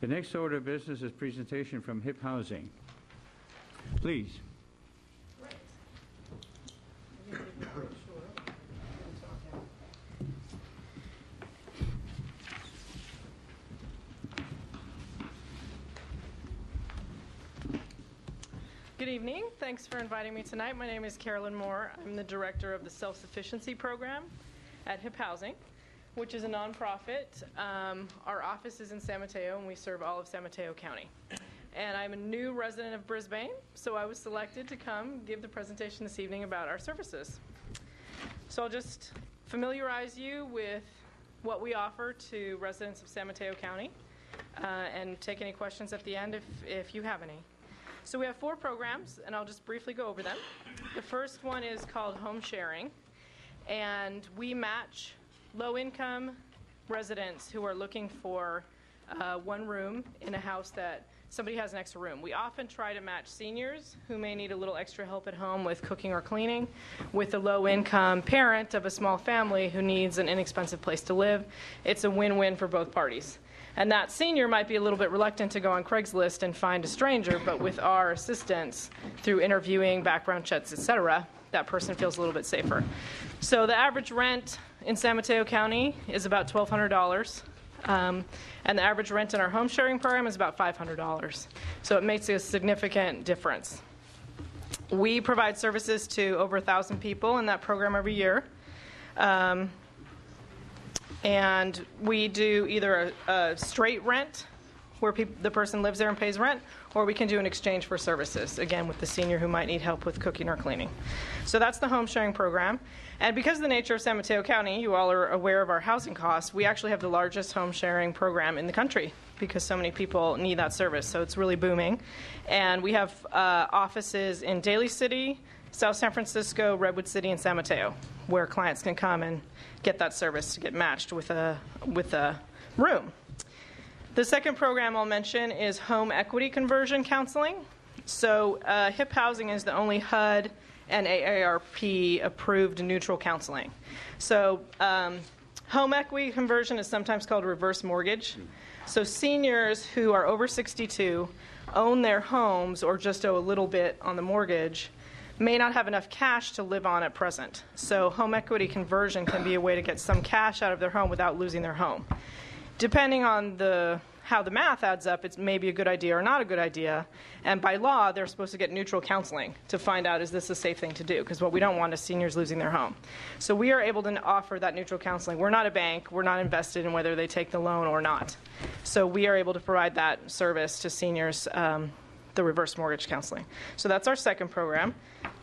The next order of business is presentation from HIP Housing. Please. Good evening. Thanks for inviting me tonight. My name is Carolyn Moore. I'm the director of the Self-Sufficiency Program at HIP Housing, which is a nonprofit. Our office is in San Mateo, and we serve all of San Mateo County. And I'm a new resident of Brisbane, so I was selected to come give the presentation this evening about our services. So I'll just familiarize you with what we offer to residents of San Mateo County and take any questions at the end if you have any. So we have 4 programs, and I'll just briefly go over them. The first one is called home sharing, and we match low-income residents who are looking for one room in a house that somebody has an extra room. We often try to match seniors who may need a little extra help at home with cooking or cleaning with a low-income parent of a small family who needs an inexpensive place to live. It's a win-win for both parties. And that senior might be a little bit reluctant to go on Craigslist and find a stranger, but with our assistance through interviewing, background checks, etc., that person feels a little bit safer. So the average rent in San Mateo County is about $1,200, and the average rent in our home sharing program is about $500. So it makes a significant difference. We provide services to over 1,000 people in that program every year. And we do either a straight rent, where the person lives there and pays rent, or we can do an exchange for services, again, with the senior who might need help with cooking or cleaning. So that's the home sharing program. And because of the nature of San Mateo County, you all are aware of our housing costs, we actually have the largest home sharing program in the country because so many people need that service. So it's really booming. And we have offices in Daly City, South San Francisco, Redwood City, and San Mateo, where clients can come and get that service to get matched with a room. The second program I'll mention is home equity conversion counseling. So HIP Housing is the only HUD and AARP approved neutral counseling. So home equity conversion is sometimes called reverse mortgage. So seniors who are over 62 own their homes or just owe a little bit on the mortgage may not have enough cash to live on at present. So home equity conversion can be a way to get some cash out of their home without losing their home. Depending on how the math adds up, it's maybe a good idea or not a good idea. And by law, they're supposed to get neutral counseling to find out, is this a safe thing to do? Because what we don't want is seniors losing their home. So we are able to offer that neutral counseling. We're not a bank. We're not invested in whether they take the loan or not. So we are able to provide that service to seniors, the reverse mortgage counseling. So that's our second program.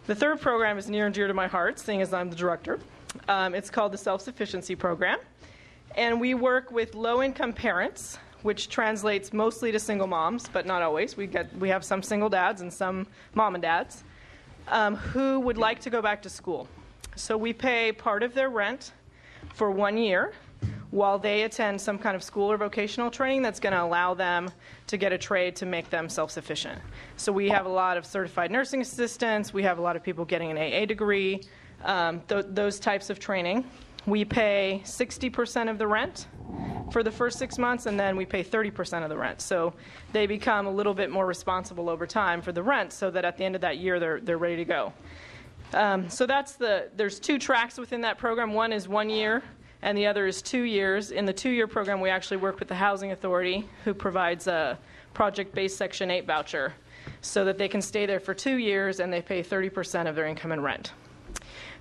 The third program is near and dear to my heart, seeing as I'm the director. It's called the Self-Sufficiency Program. And we work with low-income parents, which translates mostly to single moms, but not always. We have some single dads and some mom and dads who would like to go back to school. So we pay part of their rent for 1 year while they attend some kind of school or vocational training that's going to allow them to get a trade to make them self-sufficient. So we have a lot of certified nursing assistants. We have a lot of people getting an AA degree, those types of training. We pay 60% of the rent for the first 6 months, and then we pay 30% of the rent. So they become a little bit more responsible over time for the rent so that at the end of that year they're ready to go. So there's 2 tracks within that program. One is 1 year, and the other is 2 years. In the 2-year program, we actually work with the Housing Authority, who provides a project-based Section 8 voucher so that they can stay there for 2 years and they pay 30% of their income in rent.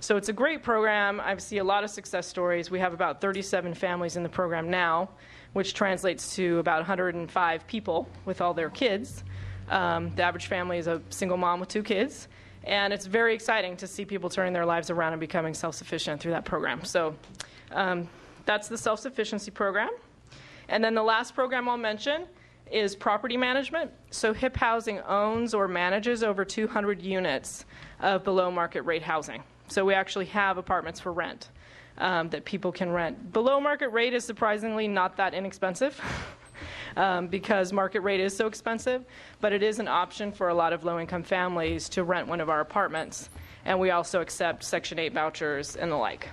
So it's a great program. I see a lot of success stories. We have about 37 families in the program now, which translates to about 105 people with all their kids. The average family is a single mom with 2 kids. And it's very exciting to see people turning their lives around and becoming self-sufficient through that program. So that's the self-sufficiency program. And then the last program I'll mention is property management. So HIP Housing owns or manages over 200 units of below market rate housing. So we actually have apartments for rent that people can rent. Below market rate is surprisingly not that inexpensive because market rate is so expensive, but it is an option for a lot of low-income families to rent one of our apartments. And we also accept Section 8 vouchers and the like.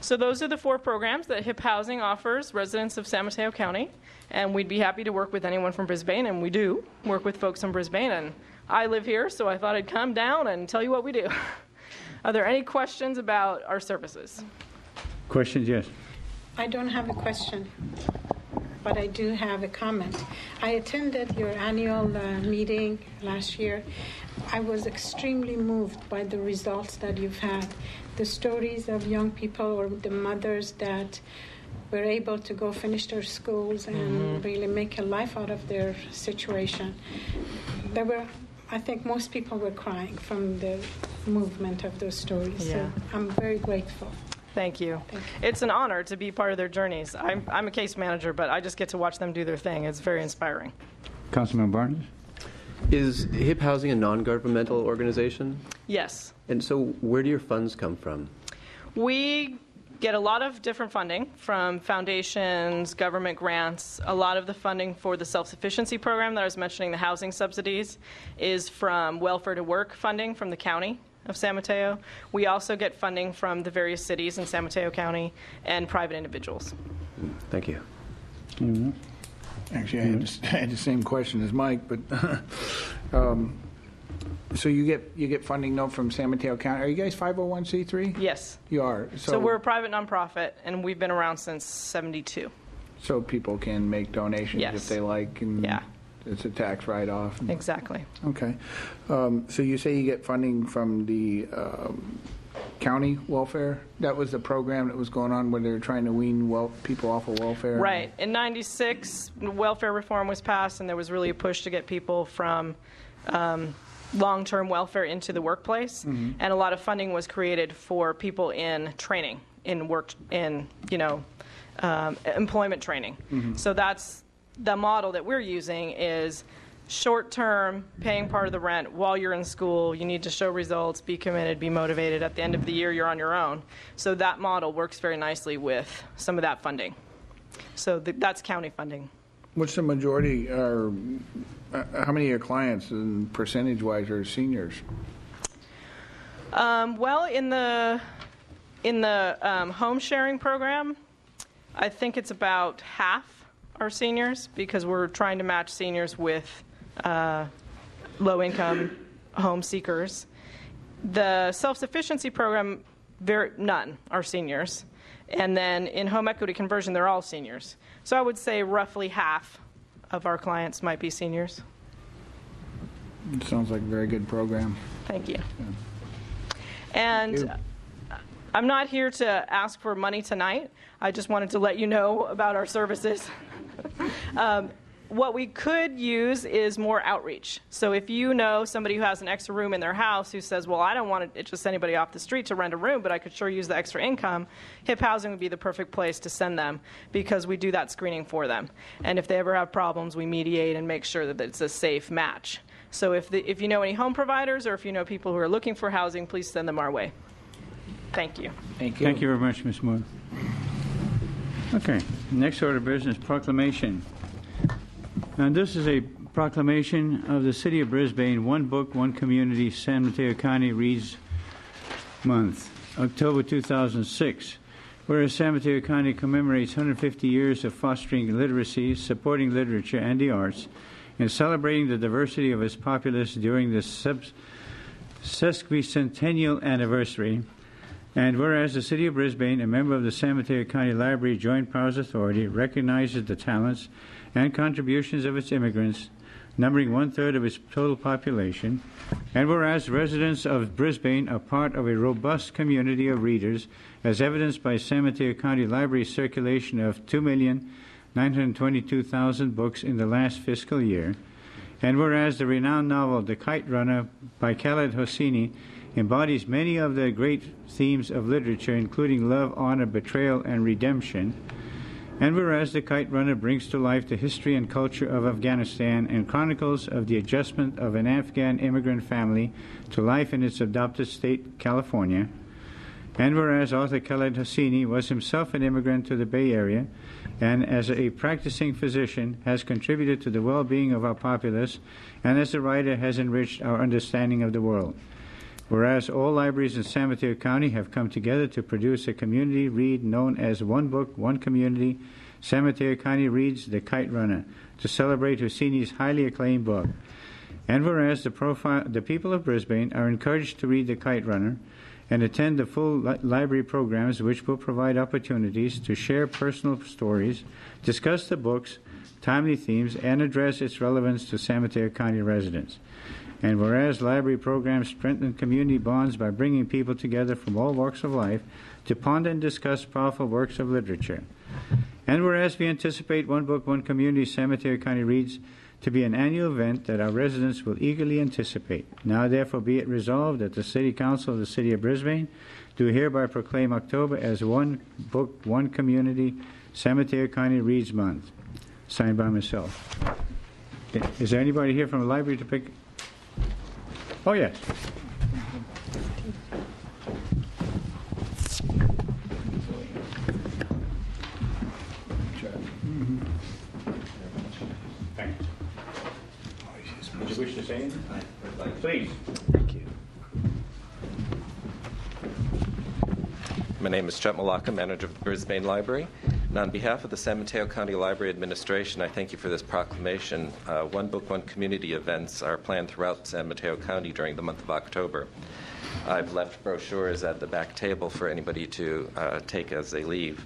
So those are the 4 programs that HIP Housing offers residents of San Mateo County, and we'd be happy to work with anyone from Brisbane, and we do work with folks from Brisbane, and I live here, so I thought I'd come down and tell you what we do. Are there any questions about our services? Questions, yes. I don't have a question, but I do have a comment. I attended your annual meeting last year. I was extremely moved by the results that you've had. The stories of young people or the mothers that were able to go finish their schools and really make a life out of their situation. I think most people were crying from the movement of those stories. Yeah. So I'm very grateful. Thank you. Thank you. It's an honor to be part of their journeys. I'm a case manager, but I just get to watch them do their thing. It's very inspiring. Councilman Barnes? Is HIP Housing a non-governmental organization? Yes. And so where do your funds come from? We get a lot of different funding from foundations, government grants. A lot of the funding for the self-sufficiency program that I was mentioning, the housing subsidies, is from welfare to work funding from the county of San Mateo. We also get funding from the various cities in San Mateo County and private individuals. Thank you. Actually, I had the same question as Mike, but so you get funding though from San Mateo County. Are you guys 501c3? Yes. You are. So we're a private nonprofit, and we've been around since '72. So people can make donations Yes. if they like, and Yeah. it's a tax write-off. Exactly. Okay. So you say you get funding from the county welfare? That was the program that was going on where they were trying to wean people off of welfare? Right. In '96, welfare reform was passed, and there was really a push to get people from long-term welfare into the workplace. And a lot of funding was created for people in training, in work, in employment training. So that's the model that we're using is short-term, paying part of the rent while you're in school. You need to show results, be committed, be motivated. At the end of the year, you're on your own. So that model works very nicely with some of that funding. So that's county funding. What's the majority, or how many of your clients, and percentage-wise, are seniors? Well, in the home sharing program, I think it's about half are seniors because we're trying to match seniors with low-income home seekers. The self-sufficiency program, none are seniors. And then in home equity conversion, they're all seniors. So I would say roughly half of our clients might be seniors. It sounds like a very good program. Thank you. Yeah. And Thank you. I'm not here to ask for money tonight. I just wanted to let you know about our services. What we could use is more outreach. So if you know somebody who has an extra room in their house who says, well, I don't want to just anybody off the street to rent a room, but I could sure use the extra income, HIP Housing would be the perfect place to send them because we do that screening for them. And if they ever have problems, we mediate and make sure that it's a safe match. So if you know any home providers or if you know people who are looking for housing, please send them our way. Thank you. Thank you. Thank you very much, Ms. Moore. Okay, next order of business, proclamation. And this is a proclamation of the City of Brisbane, One Book, One Community, San Mateo County Reads Month, October 2006. Whereas San Mateo County commemorates 150 years of fostering literacy, supporting literature and the arts, and celebrating the diversity of its populace during the sesquicentennial anniversary. And whereas the City of Brisbane, a member of the San Mateo County Library Joint Powers Authority, recognizes the talents and contributions of its immigrants, numbering 1/3 of its total population, and whereas residents of Brisbane are part of a robust community of readers, as evidenced by San Mateo County Library's circulation of 2,922,000 books in the last fiscal year, and whereas the renowned novel The Kite Runner by Khaled Hosseini embodies many of the great themes of literature, including love, honor, betrayal, and redemption, and whereas The Kite Runner brings to life the history and culture of Afghanistan and chronicles of the adjustment of an Afghan immigrant family to life in its adopted state, California, and whereas author Khaled Hosseini was himself an immigrant to the Bay Area and as a practicing physician has contributed to the well-being of our populace and as a writer has enriched our understanding of the world. Whereas all libraries in San Mateo County have come together to produce a community read known as One Book, One Community, San Mateo County Reads The Kite Runner, to celebrate Hosseini's highly acclaimed book. And whereas the people of Brisbane are encouraged to read The Kite Runner and attend the full library programs, which will provide opportunities to share personal stories, discuss the book's timely themes, and address its relevance to San Mateo County residents. And whereas library programs strengthen community bonds by bringing people together from all walks of life to ponder and discuss powerful works of literature. And whereas we anticipate One Book, One Community, San Mateo County Reads to be an annual event that our residents will eagerly anticipate. Now therefore be it resolved that the City Council of the City of Brisbane do hereby proclaim October as One Book, One Community, San Mateo County Reads Month. Signed by myself. Is there anybody here from the library to pick? Oh, yes. Thanks. Did you wish to say anything? Please. Thank you. My name is Chet Malacca, manager of the Brisbane Library. And on behalf of the San Mateo County Library Administration, I thank you for this proclamation. One Book, One Community events are planned throughout San Mateo County during the month of October. I've left brochures at the back table for anybody to take as they leave,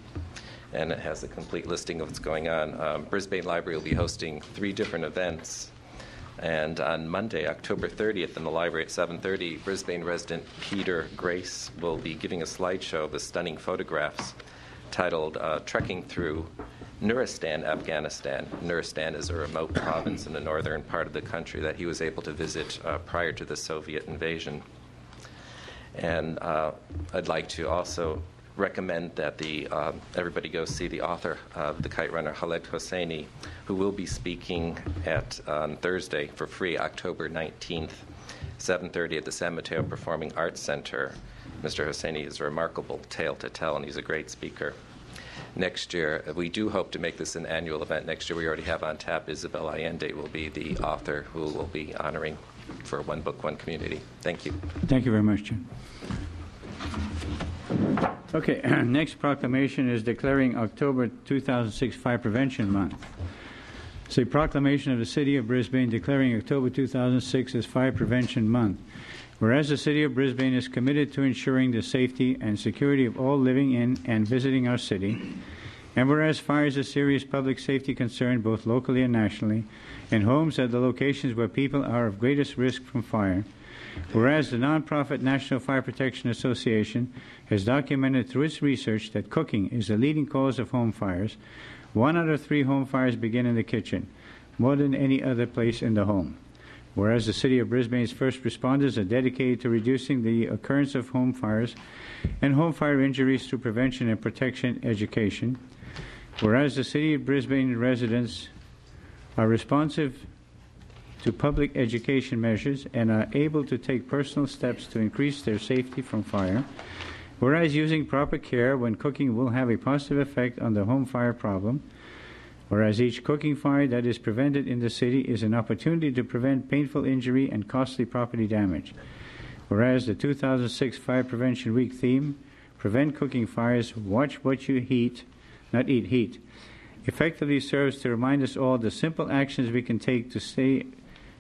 and it has a complete listing of what's going on. Brisbane Library will be hosting 3 different events. And on Monday, October 30th, in the library at 7:30, Brisbane resident Peter Grace will be giving a slideshow of the stunning photographs titled Trekking Through Nuristan, Afghanistan. Nuristan is a remote province in the northern part of the country that he was able to visit prior to the Soviet invasion. And I'd like to also recommend that everybody go see the author of The Kite Runner, Khaled Hosseini, who will be speaking on Thursday for free, October 19th, 7:30 at the San Mateo Performing Arts Center. Mr. Hosseini has a remarkable tale to tell, and he's a great speaker. Next year, we do hope to make this an annual event. Next year, we already have on tap Isabel Allende will be the author who will be honoring for One Book, One Community. Thank you. Thank you very much, Jim. Okay, next proclamation is declaring October 2006 Fire Prevention Month. It's a proclamation of the City of Brisbane declaring October 2006 as Fire Prevention Month. Whereas the City of Brisbane is committed to ensuring the safety and security of all living in and visiting our city, and whereas fire is a serious public safety concern both locally and nationally, and homes are the locations where people are of greatest risk from fire, whereas the nonprofit National Fire Protection Association has documented through its research that cooking is the leading cause of home fires, 1 out of 3 home fires begin in the kitchen, more than any other place in the home. Whereas the City of Brisbane's first responders are dedicated to reducing the occurrence of home fires and home fire injuries through prevention and protection education. Whereas the City of Brisbane residents are responsive to public education measures and are able to take personal steps to increase their safety from fire. Whereas using proper care when cooking will have a positive effect on the home fire problem. Whereas each cooking fire that is prevented in the city is an opportunity to prevent painful injury and costly property damage. Whereas the 2006 Fire Prevention Week theme, Prevent Cooking Fires, Watch What You Heat, Not Eat Heat, effectively serves to remind us all the simple actions we can take to stay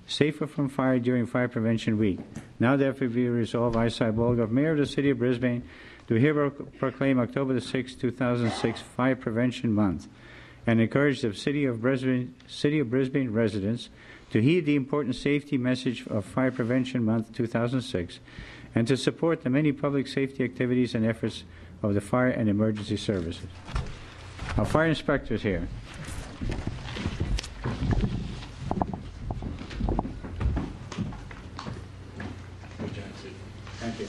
safer from fire during Fire Prevention Week. Now therefore be resolved, I, Cy Bolgoff, Mayor of the City of Brisbane, do hereby proclaim October 6, 2006 Fire Prevention Month, and encourage the City of Brisbane residents to heed the important safety message of Fire Prevention Month 2006 and to support the many public safety activities and efforts of the fire and emergency services. Our fire inspector is here. Thank you.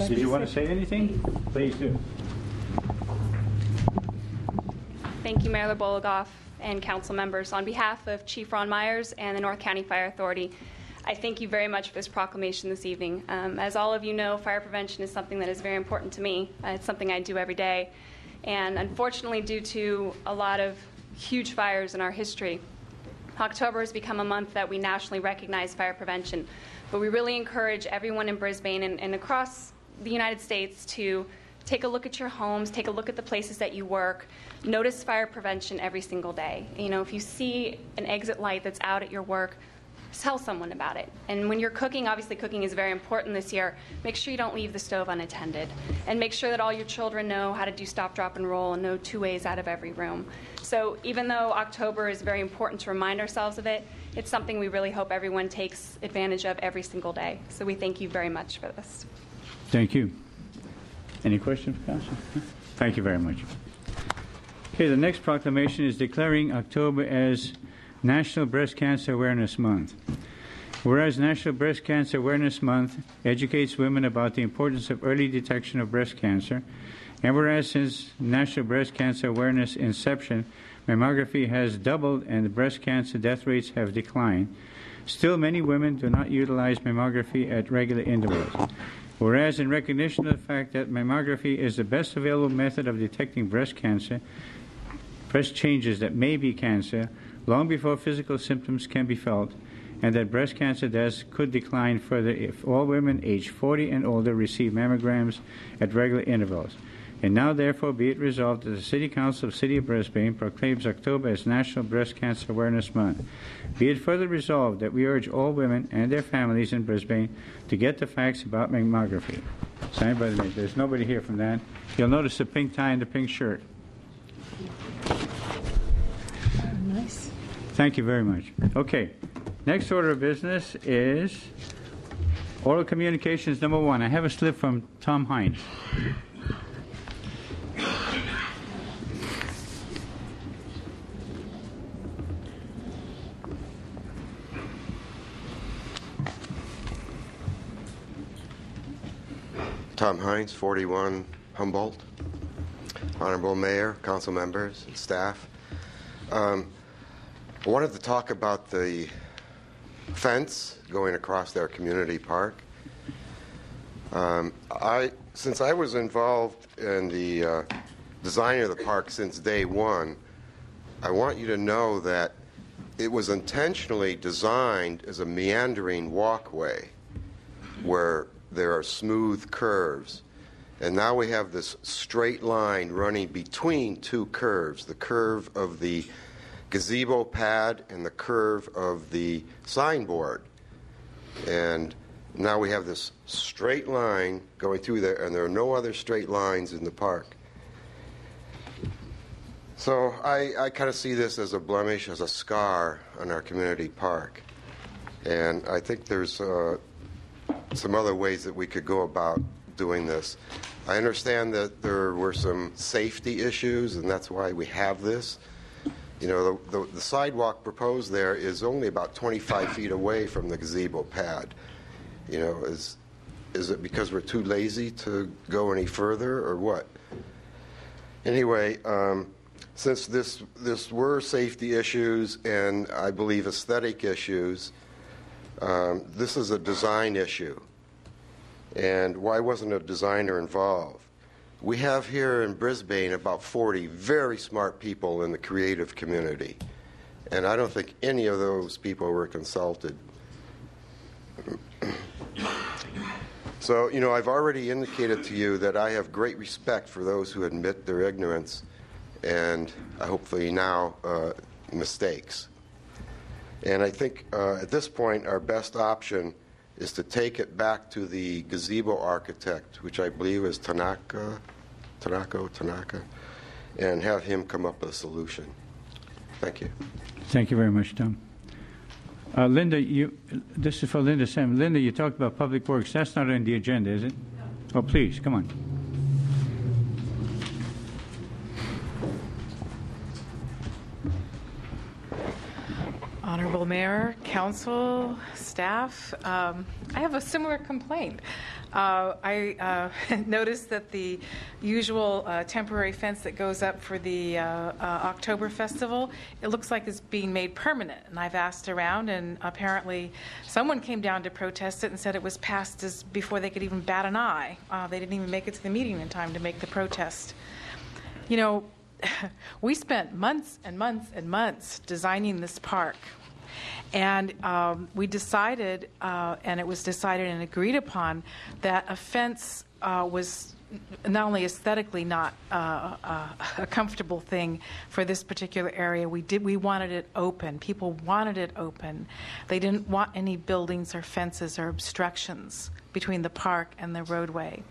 Did you want to say anything? Please do. Thank you, Mayor Bologoff and council members. On behalf of Chief Ron Myers and the North County Fire Authority, I thank you very much for this proclamation this evening. As all of you know, fire prevention is something that is very important to me. It's something I do every day. And unfortunately, due to a lot of huge fires in our history, October has become a month that we nationally recognize fire prevention, but we really encourage everyone in Brisbane and across the United States to take a look at your homes, take a look at the places that you work, notice fire prevention every single day. You know, if you see an exit light that's out at your work, tell someone about it. And when you're cooking, obviously cooking is very important this year, make sure you don't leave the stove unattended. And make sure that all your children know how to do stop, drop, and roll and know 2 ways out of every room. So even though October is very important to remind ourselves of it, it's something we really hope everyone takes advantage of every single day. So we thank you very much for this. Thank you. Any questions, Council? Thank you very much. Okay, the next proclamation is declaring October as National Breast Cancer Awareness Month. Whereas National Breast Cancer Awareness Month educates women about the importance of early detection of breast cancer, and whereas since National Breast Cancer Awareness inception, mammography has doubled and the breast cancer death rates have declined, still many women do not utilize mammography at regular intervals. Whereas in recognition of the fact that mammography is the best available method of detecting breast cancer, breast changes that may be cancer, long before physical symptoms can be felt, and that breast cancer deaths could decline further if all women aged 40 and older receive mammograms at regular intervals. And now, therefore, be it resolved that the City Council of the City of Brisbane proclaims October as National Breast Cancer Awareness Month. Be it further resolved that we urge all women and their families in Brisbane to get the facts about mammography. Signed by the mayor. There's nobody here from that. You'll notice the pink tie and the pink shirt. Nice. Thank you very much. Okay. Next order of business is oral communications number 1. I have a slip from Tom Hines. Tom Hines, 41 Humboldt. Honorable Mayor, council members, and staff. I wanted to talk about the fence going across their community park. Since I was involved in the design of the park since day one, I want you to know that it was intentionally designed as a meandering walkway where there are smooth curves. And now we have this straight line running between two curves, the curve of the gazebo pad and the curve of the signboard. And now we have this straight line going through there, and there are no other straight lines in the park. So I kind of see this as a blemish, as a scar on our community park. And I think there's some other ways that we could go about doing this. I understand that there were some safety issues, and that's why we have this. You know, the sidewalk proposed there is only about 25 feet away from the gazebo pad. You know, is it because we're too lazy to go any further, or what? Anyway, since this were safety issues and I believe aesthetic issues, this is a design issue. And why wasn't a designer involved? We have here in Brisbane about 40 very smart people in the creative community. And I don't think any of those people were consulted. So, you know, I've already indicated to you that I have great respect for those who admit their ignorance and hopefully now mistakes. And I think at this point our best option is to take it back to the gazebo architect, which I believe is Tanaka, and have him come up with a solution. Thank you. Thank you very much, Tom. Linda, this is for Linda Sam. Linda, you talked about public works. That's not on the agenda, is it? No. Oh, please, come on. Honorable Mayor, Council, staff, I have a similar complaint. I noticed that the usual temporary fence that goes up for the October Festival, it looks like it's being made permanent. And I've asked around, and apparently someone came down to protest it and said it was passed before they could even bat an eye. They didn't even make it to the meeting in time to make the protest. You know, we spent months and months and months designing this park. And we decided, and it was decided and agreed upon, that a fence was not only aesthetically not a comfortable thing for this particular area. We wanted it open. People wanted it open. They didn't want any buildings or fences or obstructions between the park and the roadway.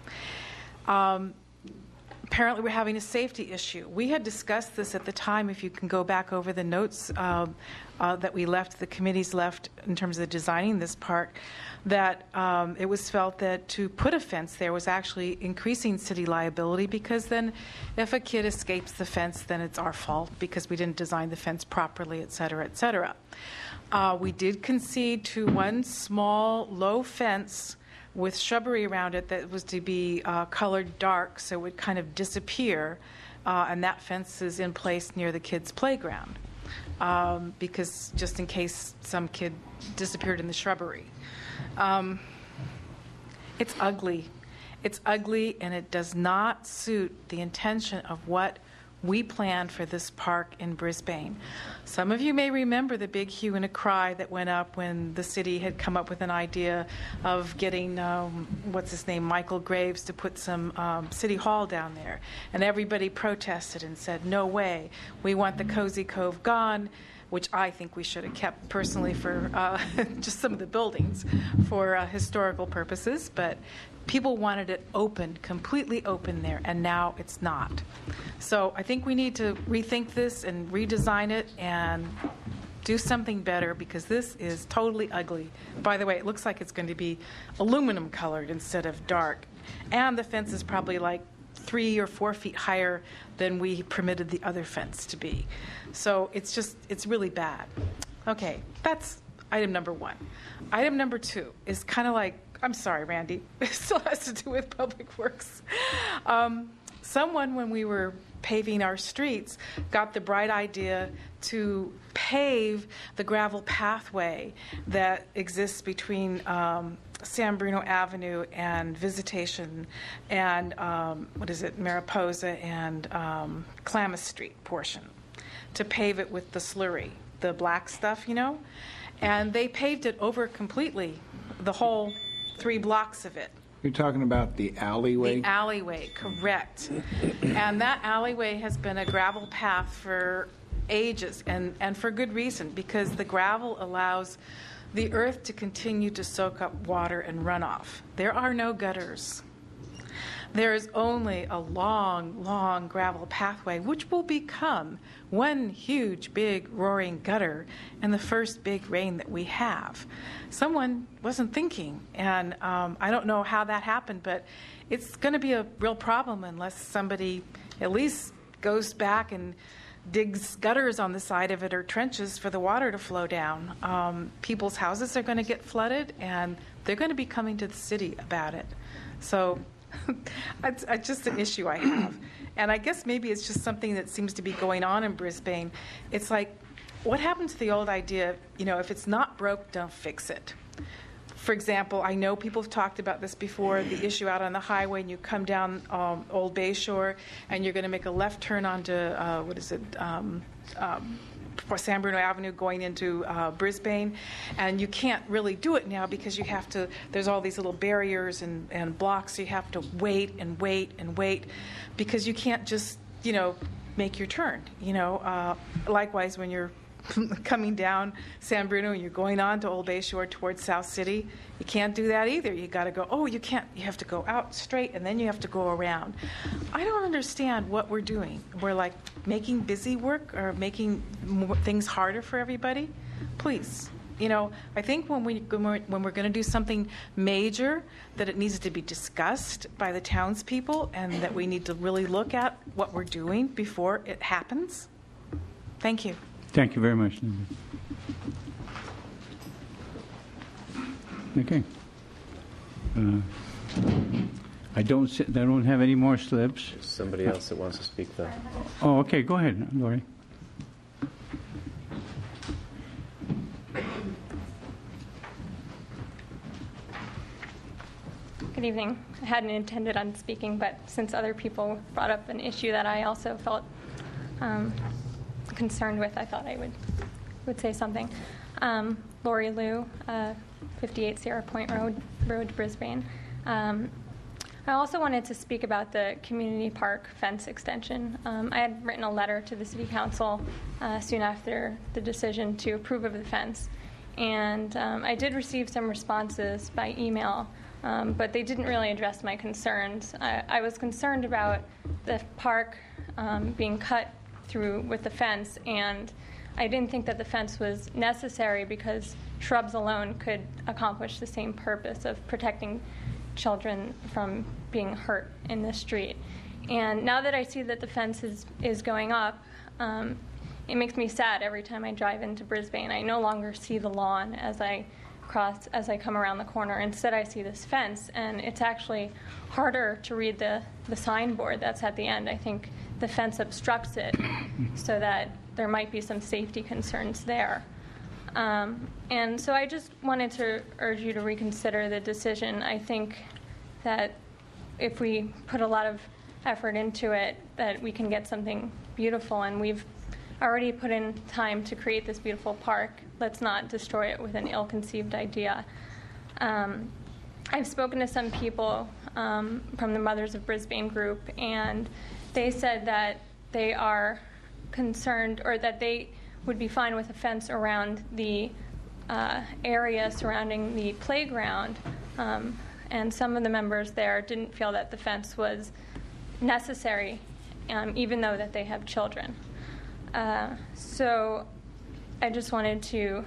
Apparently, we're having a safety issue. We had discussed this at the time, if you can go back over the notes that we left, the committees left in terms of designing this park, that it was felt that to put a fence there was actually increasing city liability, because then if a kid escapes the fence, then it's our fault because we didn't design the fence properly, et cetera, et cetera. We did concede to one small, low fence with shrubbery around it that was to be colored dark, so it would kind of disappear, and that fence is in place near the kids' playground, because just in case some kid disappeared in the shrubbery. It's ugly. It's ugly, and it does not suit the intention of what we planned for this park in Brisbane. Some of you may remember the big hue and a cry that went up when the city had come up with an idea of getting, Michael Graves to put some City Hall down there. And everybody protested and said, no way, we want the Cozy Cove gone, which I think we should have kept personally for just some of the buildings for historical purposes. But people wanted it open, completely open there, and now it's not. So I think we need to rethink this and redesign it and do something better, because this is totally ugly. By the way, it looks like it's going to be aluminum colored instead of dark. And the fence is probably like 3 or 4 feet higher than we permitted the other fence to be. So it's really bad. Okay, that's item number 1. Item number 2 is kind of like, I'm sorry, Randy, it still has to do with Public Works. Someone, when we were paving our streets, got the bright idea to pave the gravel pathway that exists between San Bruno Avenue and Visitation and, Mariposa and Klamath Street portion, to pave it with the slurry, the black stuff, and they paved it over completely, the whole 3 blocks of it. You're talking about the alleyway? The alleyway, correct. And that alleyway has been a gravel path for ages, and for good reason, because the gravel allows the earth to continue to soak up water and runoff. There are no gutters. There is only a long, long gravel pathway, which will become one huge, big, roaring gutter in the first big rain that we have. Someone wasn't thinking, and I don't know how that happened, but it's going to be a real problem unless somebody at least goes back and digs gutters on the side of it or trenches for the water to flow down. People's houses are going to get flooded, and they're going to be coming to the city about it. So it's just an issue I have. And I guess maybe it's just something that seems to be going on in Brisbane. It's like, what happened to the old idea, if it's not broke, don't fix it. For example, I know people have talked about this before, the issue out on the highway, and you come down Old Bayshore, and you're going to make a left turn onto, San Bruno Avenue going into Brisbane, and you can't really do it now because you have to, there's all these little barriers and blocks, so you have to wait and wait and wait, because you can't just, make your turn. Likewise, when you're coming down San Bruno and you're going on to Old Bayshore towards South City, you can't do that either. You got to go, you can't, you have to go out straight and then you have to go around. I don't understand what we're doing. We're like making busy work or making things harder for everybody. Please, I think when we're going to do something major, that it needs to be discussed by the townspeople, and that we need to really look at what we're doing before it happens. Thank you. Thank you very much, Linda. Okay. I don't have any more slips. There's somebody else that wants to speak, though. Oh, okay. Go ahead, Lori. Good evening. I hadn't intended on speaking, but since other people brought up an issue that I also felt concerned with, I thought I would would say something. Lori Liu, 58 Sierra Point Road, Brisbane. I also wanted to speak about the community park fence extension. I had written a letter to the City Council soon after the decision to approve of the fence, and I did receive some responses by email, but they didn't really address my concerns. I was concerned about the park being cut through with the fence, and I didn't think that the fence was necessary because shrubs alone could accomplish the same purpose of protecting children from being hurt in the street. And now that I see that the fence is going up, it makes me sad every time I drive into Brisbane. I no longer see the lawn as I come around the corner. Instead, I see this fence, and it's actually harder to read the signboard that's at the end. I think the fence obstructs it so that there might be some safety concerns there. And so I just wanted to urge you to reconsider the decision. I think that if we put a lot of effort into it, that we can get something beautiful, and we've already put in time to create this beautiful park. Let's not destroy it with an ill-conceived idea. I've spoken to some people from the Mothers of Brisbane group, and they said that they are concerned, or that they would be fine with a fence around the area surrounding the playground. And some of the members there didn't feel that the fence was necessary, even though that they have children. So I just wanted to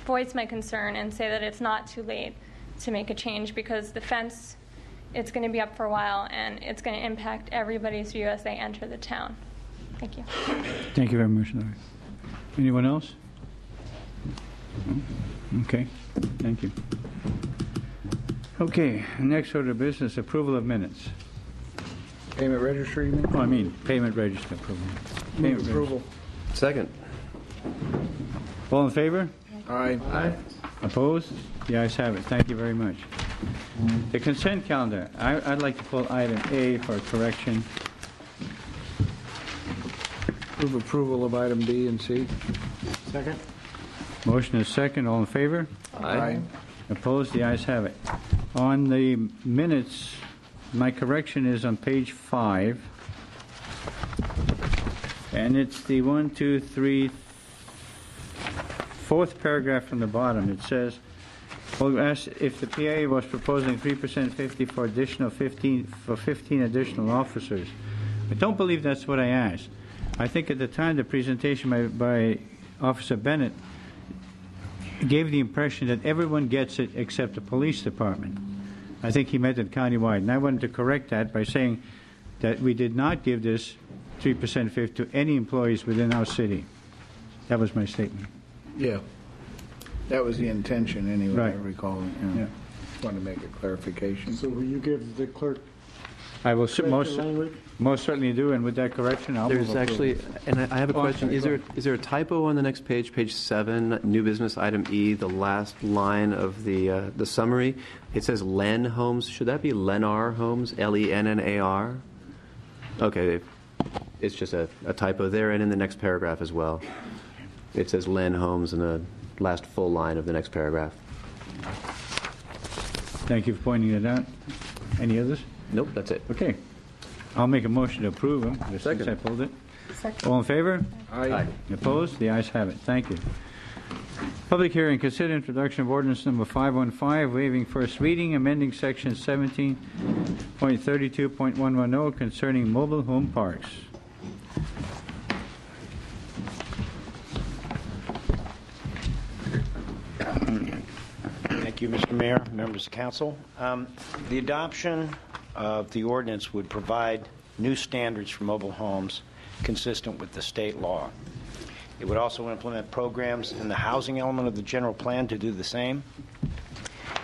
voice my concern and say that it's not too late to make a change, because the fence, it's going to be up for a while, and it's going to impact everybody's view as they enter the town. Thank you. Thank you very much, Larry. Anyone else? No? Okay, thank you. Okay, next order of business, approval of minutes. Payment register, you mean? Oh, I mean payment register approval. Payment Approval. Second. register. All in favor? Aye. Opposed? The ayes have it. Thank you very much. The consent calendar. I'd like to pull item A for correction. Move approval of item B and C. Second. Motion is second. All in favor? Aye. Opposed? The ayes have it. On the minutes, my correction is on page 5. And it's the 4th paragraph from the bottom. It says, well, asked if the PA was proposing 3% 50 for 15 additional officers. I don't believe that's what I asked. I think at the time the presentation by Officer Bennett gave the impression that everyone gets it except the police department. I think he meant it countywide, and I wanted to correct that by saying that we did not give this 3% 50 to any employees within our city. That was my statement. Yeah. That was the intention anyway, Right. I recall. Yeah. Just wanted to make a clarification. So will you give the clerk I will correct the language? most certainly do, and with that correction, I'll There's move approval. actually, and I have a Oh, I'm question. sorry, Is there a typo on the next page, page 7, new business item E, the last line of the summary? It says Len Homes. Should that be Lennar Homes? Lennar? Okay, it's just a typo there, and in the next paragraph as well. It says Len Homes in the last full line of the next paragraph. Thank you for pointing that out. Any others? Nope, that's it. Okay. I'll make a motion to approve them, since Second. I pulled it. Second. All in favor? Aye. Opposed? The ayes have it. Thank you. Public hearing. Consider introduction of ordinance number 515, waiving first reading, amending section 17.32.110 concerning mobile home parks. Thank you, Mr. Mayor, members of council. The adoption of the ordinance would provide new standards for mobile homes consistent with the state law. It would also implement programs in the housing element of the general plan to do the same,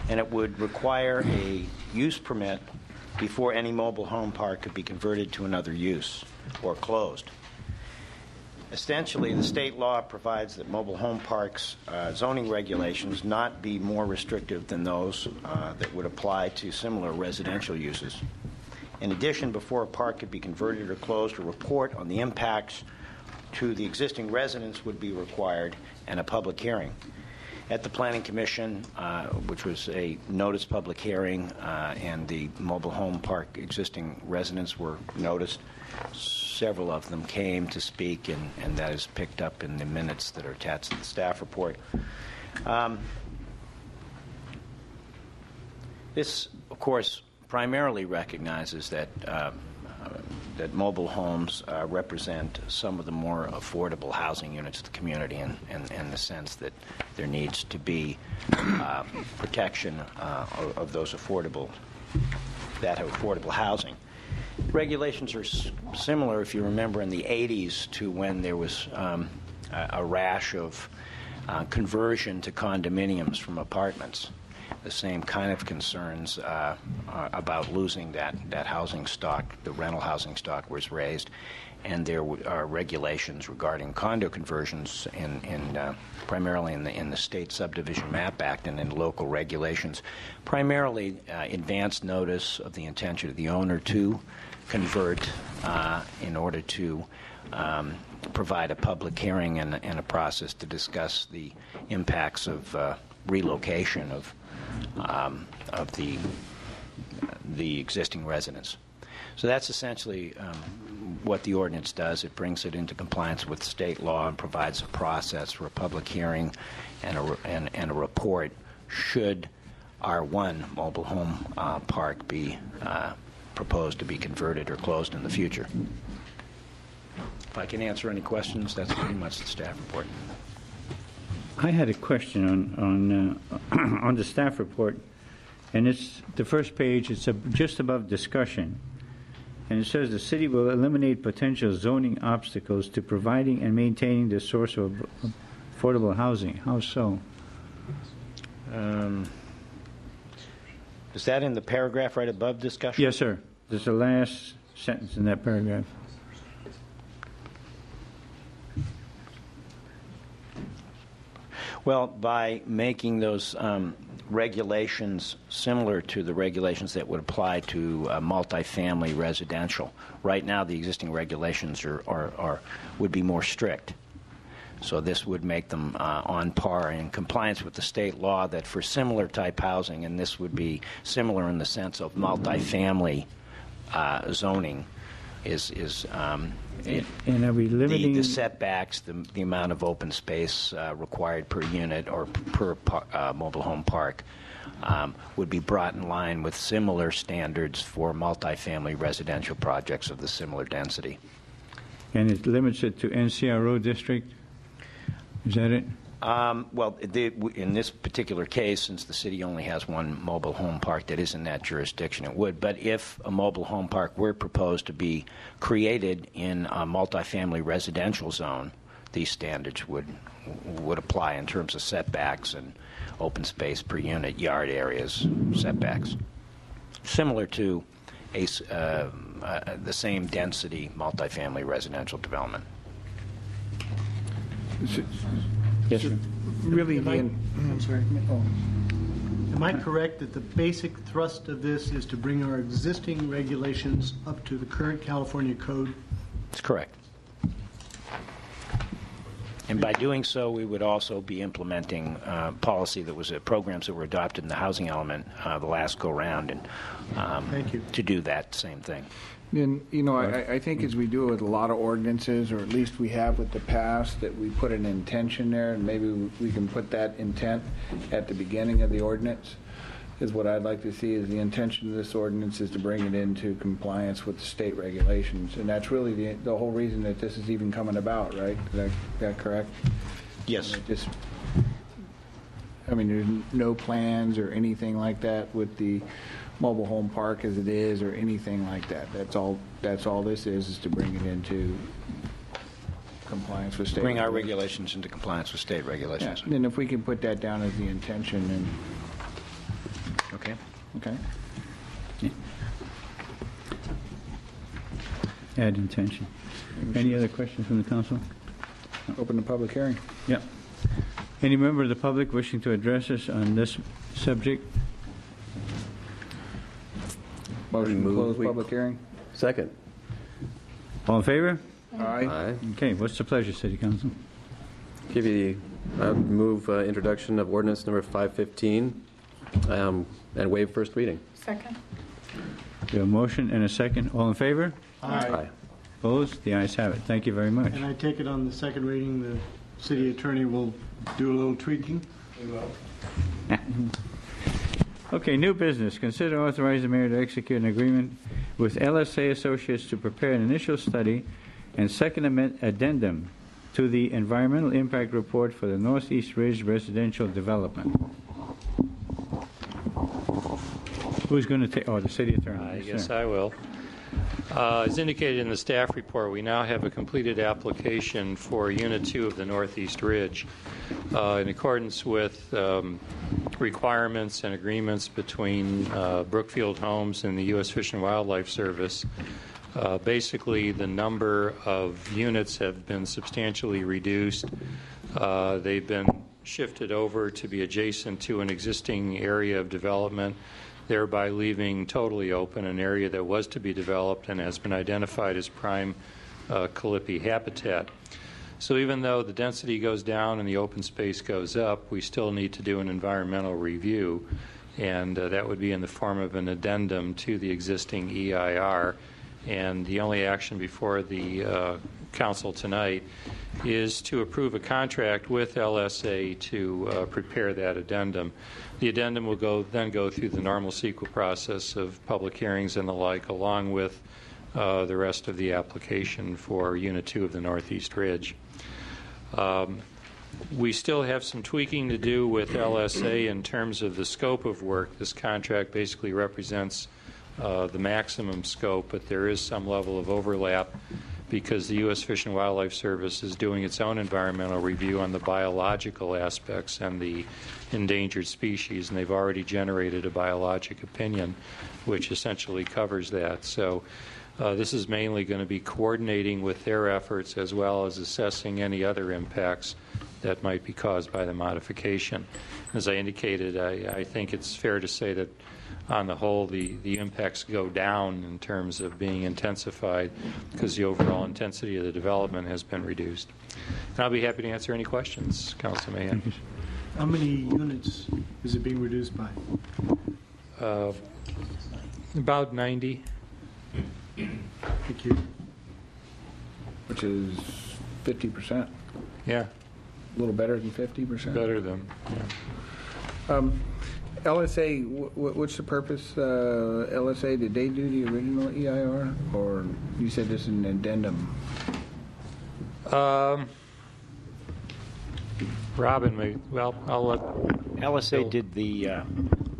and it would require a use permit before any mobile home park could be converted to another use or closed. Essentially, the state law provides that mobile home parks zoning regulations not be more restrictive than those that would apply to similar residential uses. In addition, before a park could be converted or closed, a report on the impacts to the existing residents would be required, and a public hearing. At the Planning Commission, which was a notice public hearing, and the mobile home park existing residents were noticed, several of them came to speak, and that is picked up in the minutes that are attached to the staff report. This, of course, primarily recognizes that that mobile homes represent some of the more affordable housing units of the community, and the sense that there needs to be protection of those affordable housing. Regulations are similar, if you remember, in the 80s to when there was a rash of conversion to condominiums from apartments. The same kind of concerns about losing that housing stock, the rental housing stock was raised, and there are regulations regarding condo conversions primarily in the State Subdivision Map Act and in local regulations, primarily advance notice of the intention of the owner to convert in order to provide a public hearing and a process to discuss the impacts of relocation of the existing residents. So that's essentially what the ordinance does. It brings it into compliance with state law and provides a process for a public hearing and a report should R1 mobile home park be proposed to be converted or closed in the future. If I can answer any questions, that's pretty much the staff report. I had a question on the staff report, and it's the first page. It's just above discussion, and it says the city will eliminate potential zoning obstacles to providing and maintaining the source of affordable housing. How so? Is that in the paragraph right above discussion? Yes, sir. There's the last sentence in that paragraph. Well, by making those regulations similar to the regulations that would apply to multifamily residential. Right now, the existing regulations would be more strict. So this would make them on par in compliance with the state law that for similar type housing, and this would be similar in the sense of multifamily zoning, and are we limiting the setbacks, the amount of open space required per unit or per mobile home park would be brought in line with similar standards for multifamily residential projects of the similar density. And it limits it to NCRO district? Is that it? Well, in this particular case, since the city only has one mobile home park that is in that jurisdiction, it would. But if a mobile home park were proposed to be created in a multifamily residential zone, these standards would apply in terms of setbacks and open space per unit, yard areas, setbacks, similar to the same density multifamily residential development. Yes, sir. Really, I'm sorry. Am I correct that the basic thrust of this is to bring our existing regulations up to the current California code? That's correct. And by doing so, we would also be implementing policy that was programs that were adopted in the housing element the last go-round, and Thank you. To do that same thing. And, I think as we do it with a lot of ordinances, or at least we have with the past, that we put an intention there, and maybe we can put that intent at the beginning of the ordinance, is what I'd like to see. Is the intention of this ordinance is to bring it into compliance with the state regulations. And that's really the whole reason that this is even coming about, right? Is that correct? Yes. There's no plans or anything like that with the mobile home park as it is, or anything like that. That's all this is to bring it into compliance with state Bring our regulations into compliance with state regulations. Yeah. And if we can put that down as the intention, then Okay. Add intention. Any other questions from the council? Open the public hearing. Yeah. Any member of the public wishing to address us on this subject? Motion to close public hearing. Second. All in favor? Aye. Okay, what's the pleasure, City Council? Give you move introduction of ordinance number 515 and waive first reading. Second. We have a motion and a second. All in favor? Aye. Opposed? The ayes have it. Thank you very much. And I take it on the second reading, the city attorney will do a little tweaking? Okay, new business. Consider authorizing the mayor to execute an agreement with LSA Associates to prepare an initial study and second addendum to the environmental impact report for the Northeast Ridge residential development. Who's going to take? Oh, the city attorney. I Yes, guess sir. I will. As indicated in the staff report, we now have a completed application for Unit 2 of the Northeast Ridge. In accordance with requirements and agreements between Brookfield Homes and the U.S. Fish and Wildlife Service, basically the number of units have been substantially reduced. They've been shifted over to be adjacent to an existing area of development, thereby leaving totally open an area that was to be developed and has been identified as prime calliope habitat. So even though the density goes down and the open space goes up, we still need to do an environmental review, and that would be in the form of an addendum to the existing EIR. And the only action before the council tonight is to approve a contract with LSA to prepare that addendum. The addendum will then go through the normal CEQA process of public hearings and the like, along with the rest of the application for Unit 2 of the Northeast Ridge. We still have some tweaking to do with LSA in terms of the scope of work. This contract basically represents the maximum scope, but there is some level of overlap because the U.S. Fish and Wildlife Service is doing its own environmental review on the biological aspects and the endangered species, and they've already generated a biologic opinion which essentially covers that. So this is mainly going to be coordinating with their efforts as well as assessing any other impacts that might be caused by the modification. As I indicated, I think it's fair to say that on the whole, the impacts go down in terms of being intensified because the overall intensity of the development has been reduced. And I'll be happy to answer any questions Council may have. How many units is it being reduced by? About 90. Thank you. Which is 50%. Yeah. A little better than 50%. Better than, yeah. LSA, what's the purpose? LSA, did they do the original EIR? Or you said this is an addendum? Robin, I'll let... LSA Bill. did the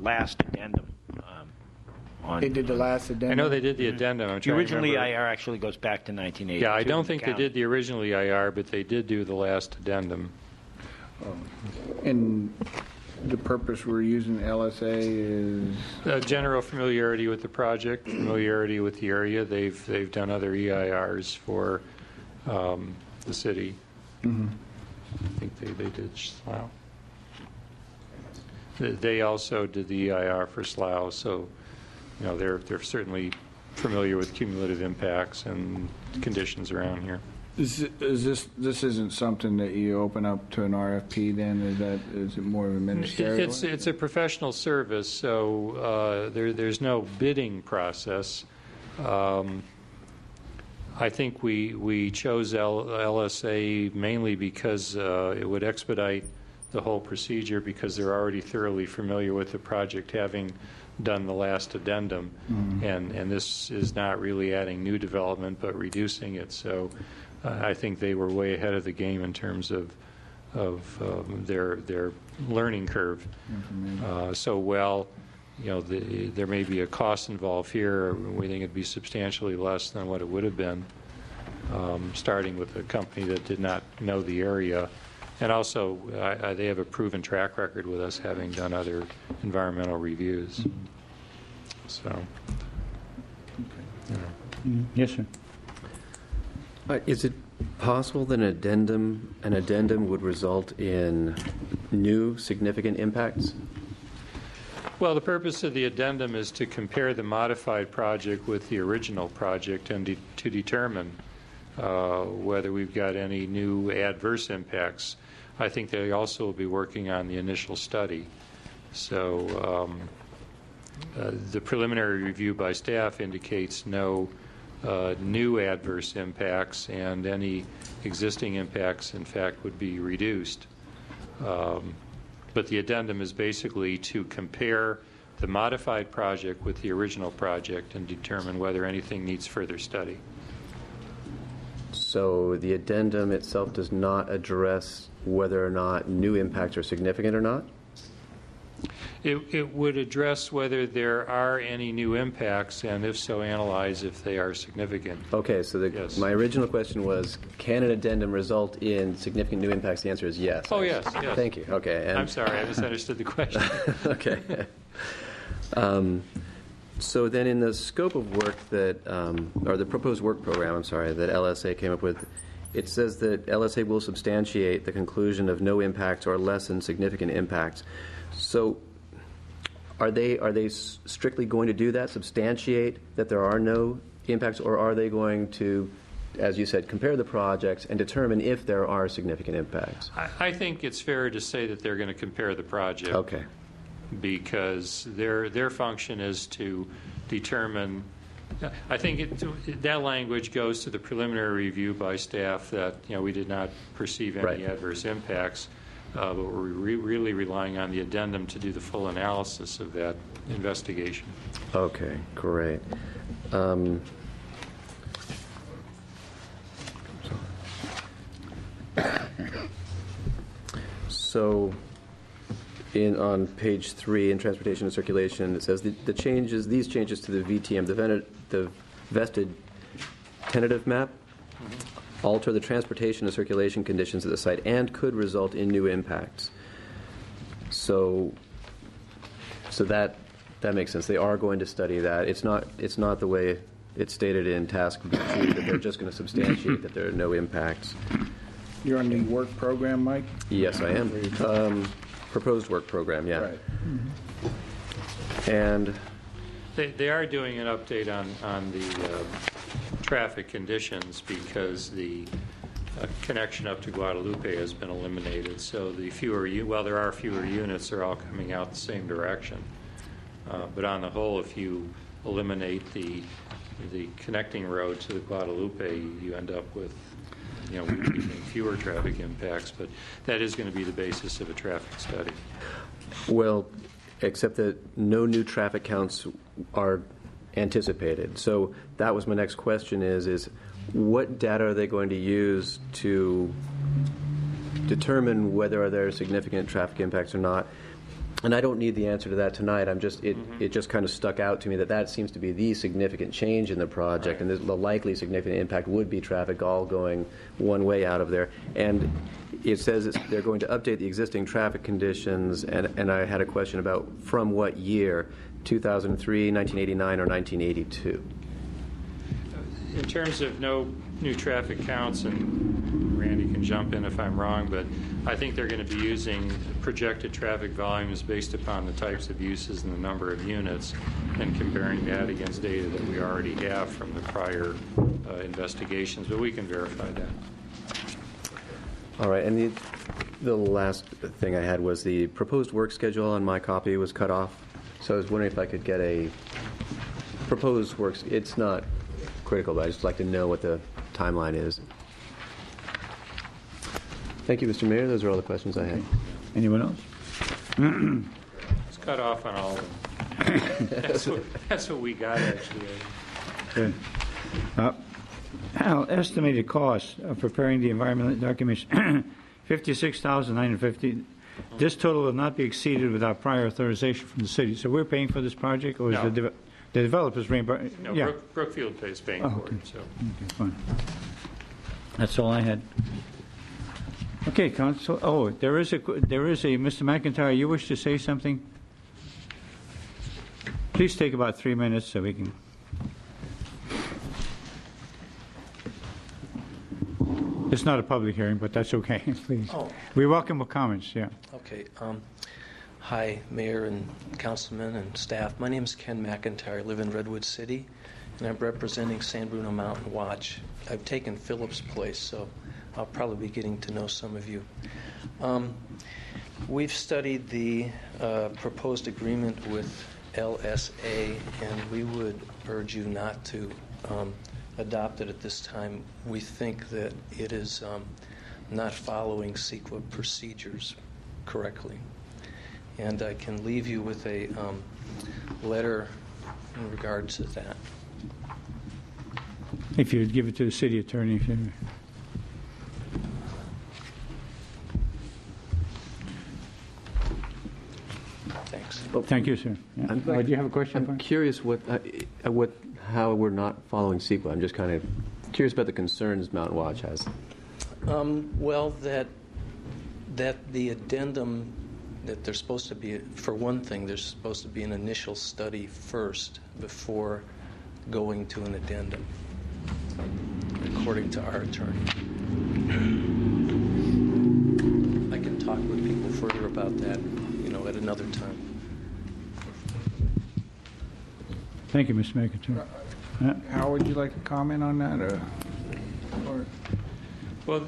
last addendum. They did the last addendum? I know they did the addendum. I'm The original trying to remember. EIR actually goes back to 1982. Yeah, I don't think they did the original EIR, but they did do the last addendum. And the purpose we're using LSA is? General familiarity with the project, familiarity with the area. They've done other EIRs for the city. Mm-hmm. I think they did Slough. They also did the EIR for Slough, so you know they're certainly familiar with cumulative impacts and conditions around here. This isn't something that you open up to an RFP then? Is it more of a ministerial? It's a professional service, so there's no bidding process. I think we chose LSA mainly because it would expedite the whole procedure because they're already thoroughly familiar with the project, having done the last addendum, and this is not really adding new development but reducing it. So I think they were way ahead of the game in terms of their learning curve. There may be a cost involved here. We think it'd be substantially less than what it would have been starting with a company that did not know the area. And also, they have a proven track record with us having done other environmental reviews. So, Yes, sir. Is it possible that an addendum would result in new significant impacts? well, the purpose of the addendum is to compare the modified project with the original project and to determine whether we've got any new adverse impacts. I think they also will be working on the initial study. So the preliminary review by staff indicates no new adverse impacts, and any existing impacts, in fact, would be reduced. But the addendum is basically to compare the modified project with the original project and determine whether anything needs further study. So the addendum itself does not address whether or not new impacts are significant or not? It would address whether there are any new impacts, and if so, analyze if they are significant. Okay, so Yes. my original question was, can an addendum result in significant new impacts? The answer is yes. Oh, yes. Thank you. Okay. And I'm sorry, I misunderstood the question. okay. So then in the scope of work that, or the proposed work program, I'm sorry, that LSA came up with, it says that LSA will substantiate the conclusion of no impacts or less than significant impacts. So are they strictly going to do that, substantiate that there are no impacts, or are they going to, as you said, compare the projects and determine if there are significant impacts? I think it's fair to say that they're going to compare the project. Okay. Because their function is to determine. I think that language goes to the preliminary review by staff that we did not perceive any adverse impacts, but we're really relying on the addendum to do the full analysis of that investigation. Okay, great. So, on page 3 in Transportation and Circulation, it says these changes to the VTM, the vested tentative map, alter the transportation and circulation conditions at the site and could result in new impacts. So that makes sense. They are going to study that. It's not the way it's stated in task B2 that they're just going to substantiate that there are no impacts. You're on the work program, Mike? Yes, I am. Proposed work program, yeah. Right. And they are doing an update on the traffic conditions because the connection up to Guadalupe has been eliminated. So while there are fewer units, they're all coming out the same direction. But on the whole, if you eliminate the connecting road to the Guadalupe, you end up with we think fewer traffic impacts, but that is going to be the basis of a traffic study. Well, except that no new traffic counts are anticipated. So that was my next question is what data are they going to use to determine whether there are significant traffic impacts or not? And I don't need the answer to that tonight. It just kind of stuck out to me that seems to be the significant change in the project, and the likely significant impact would be traffic all going one way out of there. And it says they're going to update the existing traffic conditions, and I had a question about from what year, 2003, 1989, or 1982? In terms of no new traffic counts, and Randy can jump in if I'm wrong, but I think they're going to be using projected traffic volumes based upon the types of uses and the number of units and comparing that against data that we already have from the prior investigations, but we can verify that. All right, and the last thing I had was the proposed work schedule on my copy was cut off, so I was wondering if I could get a proposed work. It's not critical, but I'd just like to know what the timeline is. Thank you, Mr. Mayor. Those are all the questions I had. Anyone else? It's cut off on all of them. That's what we got, actually. Good. Al, estimated cost of preparing the environmental documents, $56,950. This total will not be exceeded without prior authorization from the city. So we're paying for this project, or is No. the developers reimbursing? No, Yeah. Brookfield is paying for it. So. Okay, fine. That's all I had. Okay, Council. Oh, there is a Mr. McIntyre. You wish to say something? Please take about 3 minutes so we can. It's not a public hearing, but that's okay. Please. Oh. We welcome comments. Yeah. Okay. Hi, Mayor and Councilmen and staff. My name is Ken McIntyre. I live in Redwood City, and I'm representing San Bruno Mountain Watch. I've taken Philip's place, so I'll probably be getting to know some of you. We've studied the proposed agreement with LSA, and we would urge you not to adopt it at this time. We think that it is not following CEQA procedures correctly. And I can leave you with a letter in regard to that. If you would give it to the city attorney. If you... Thanks. Thank you, sir. Yeah. Do you have a question? I'm curious how we're not following CEQA. I'm just kind of curious about the concerns Mountain Watch has. Well, that the addendum, that there's supposed to be, for one thing, there's supposed to be an initial study first before going to an addendum, according to our attorney. I can talk with people further about that, at another time. Thank you, Mr. McIntyre. How would you like to comment on that? Well,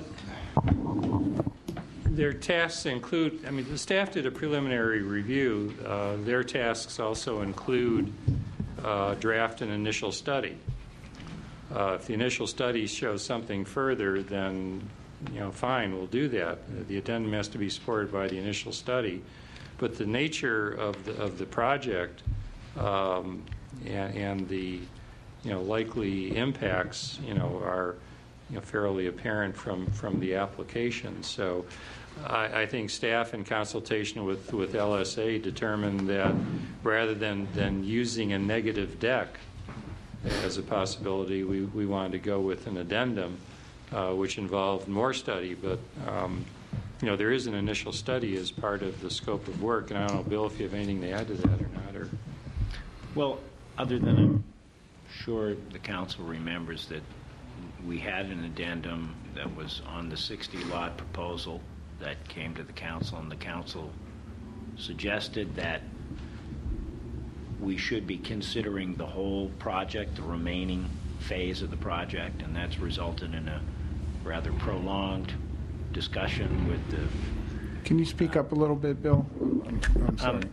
their tasks include, the staff did a preliminary review. Their tasks also include draft an initial study. If the initial study shows something further, then, fine, we'll do that. The addendum has to be supported by the initial study. But the nature of the project and the likely impacts are fairly apparent from the application. So I think staff in consultation with LSA determined that rather than using a negative deck as a possibility, we wanted to go with an addendum which involved more study. But there is an initial study as part of the scope of work, and I don't know, Bill, if you have anything to add to that or not. Or well, other than I'm sure the council remembers that we had an addendum that was on the 60-lot proposal that came to the council, and the council suggested that we should be considering the whole project, the remaining phase of the project, and that's resulted in a rather prolonged discussion with the... Can you speak up a little bit, Bill? I'm sorry.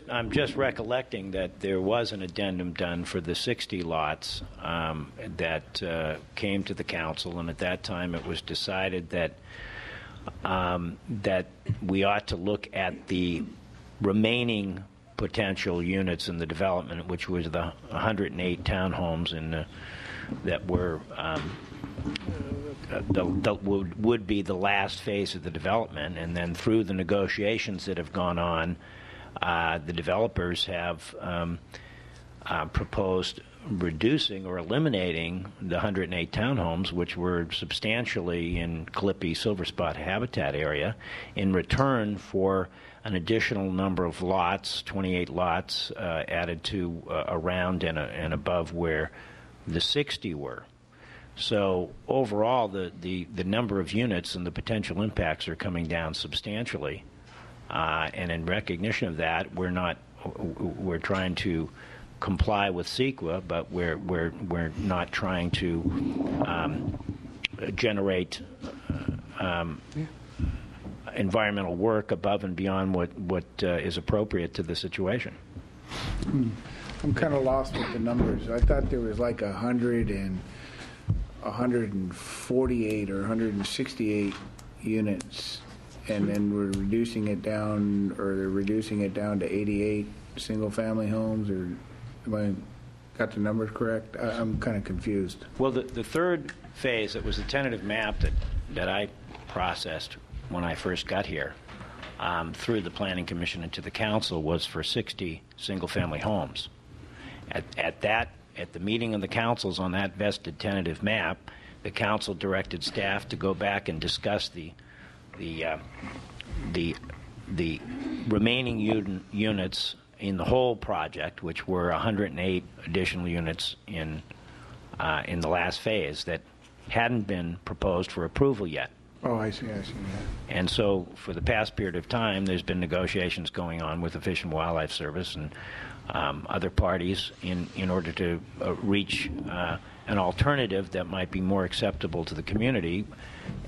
I'm just recollecting that there was an addendum done for the 60 lots that came to the council, and at that time it was decided that that we ought to look at the remaining potential units in the development, which was the 108 townhomes that were that would be the last phase of the development. And then through the negotiations that have gone on, the developers have proposed reducing or eliminating the 108 townhomes, which were substantially in Clippy Silver Spot habitat area, in return for an additional number of lots, 28 lots, added to around and above where the 60 were. So overall, the number of units and the potential impacts are coming down substantially. And in recognition of that, we're trying to comply with CEQA, but we're not trying to generate environmental work above and beyond what is appropriate to the situation. I'm kind of lost with the numbers. I thought there was like 148 or 168 units, and then we're reducing it down, or they're reducing it down to 88 single-family homes, or have I got the numbers correct? I'm kind of confused. Well, the third phase, that was the tentative map that I processed when I first got here through the Planning Commission and to the council, was for 60 single-family homes. At the meeting of the councils on that vested tentative map, the council directed staff to go back and discuss the remaining units in the whole project, which were 108 additional units in the last phase that hadn't been proposed for approval yet. Oh, I see. And so for the past period of time, there's been negotiations going on with the Fish and Wildlife Service, and other parties in order to reach an alternative that might be more acceptable to the community.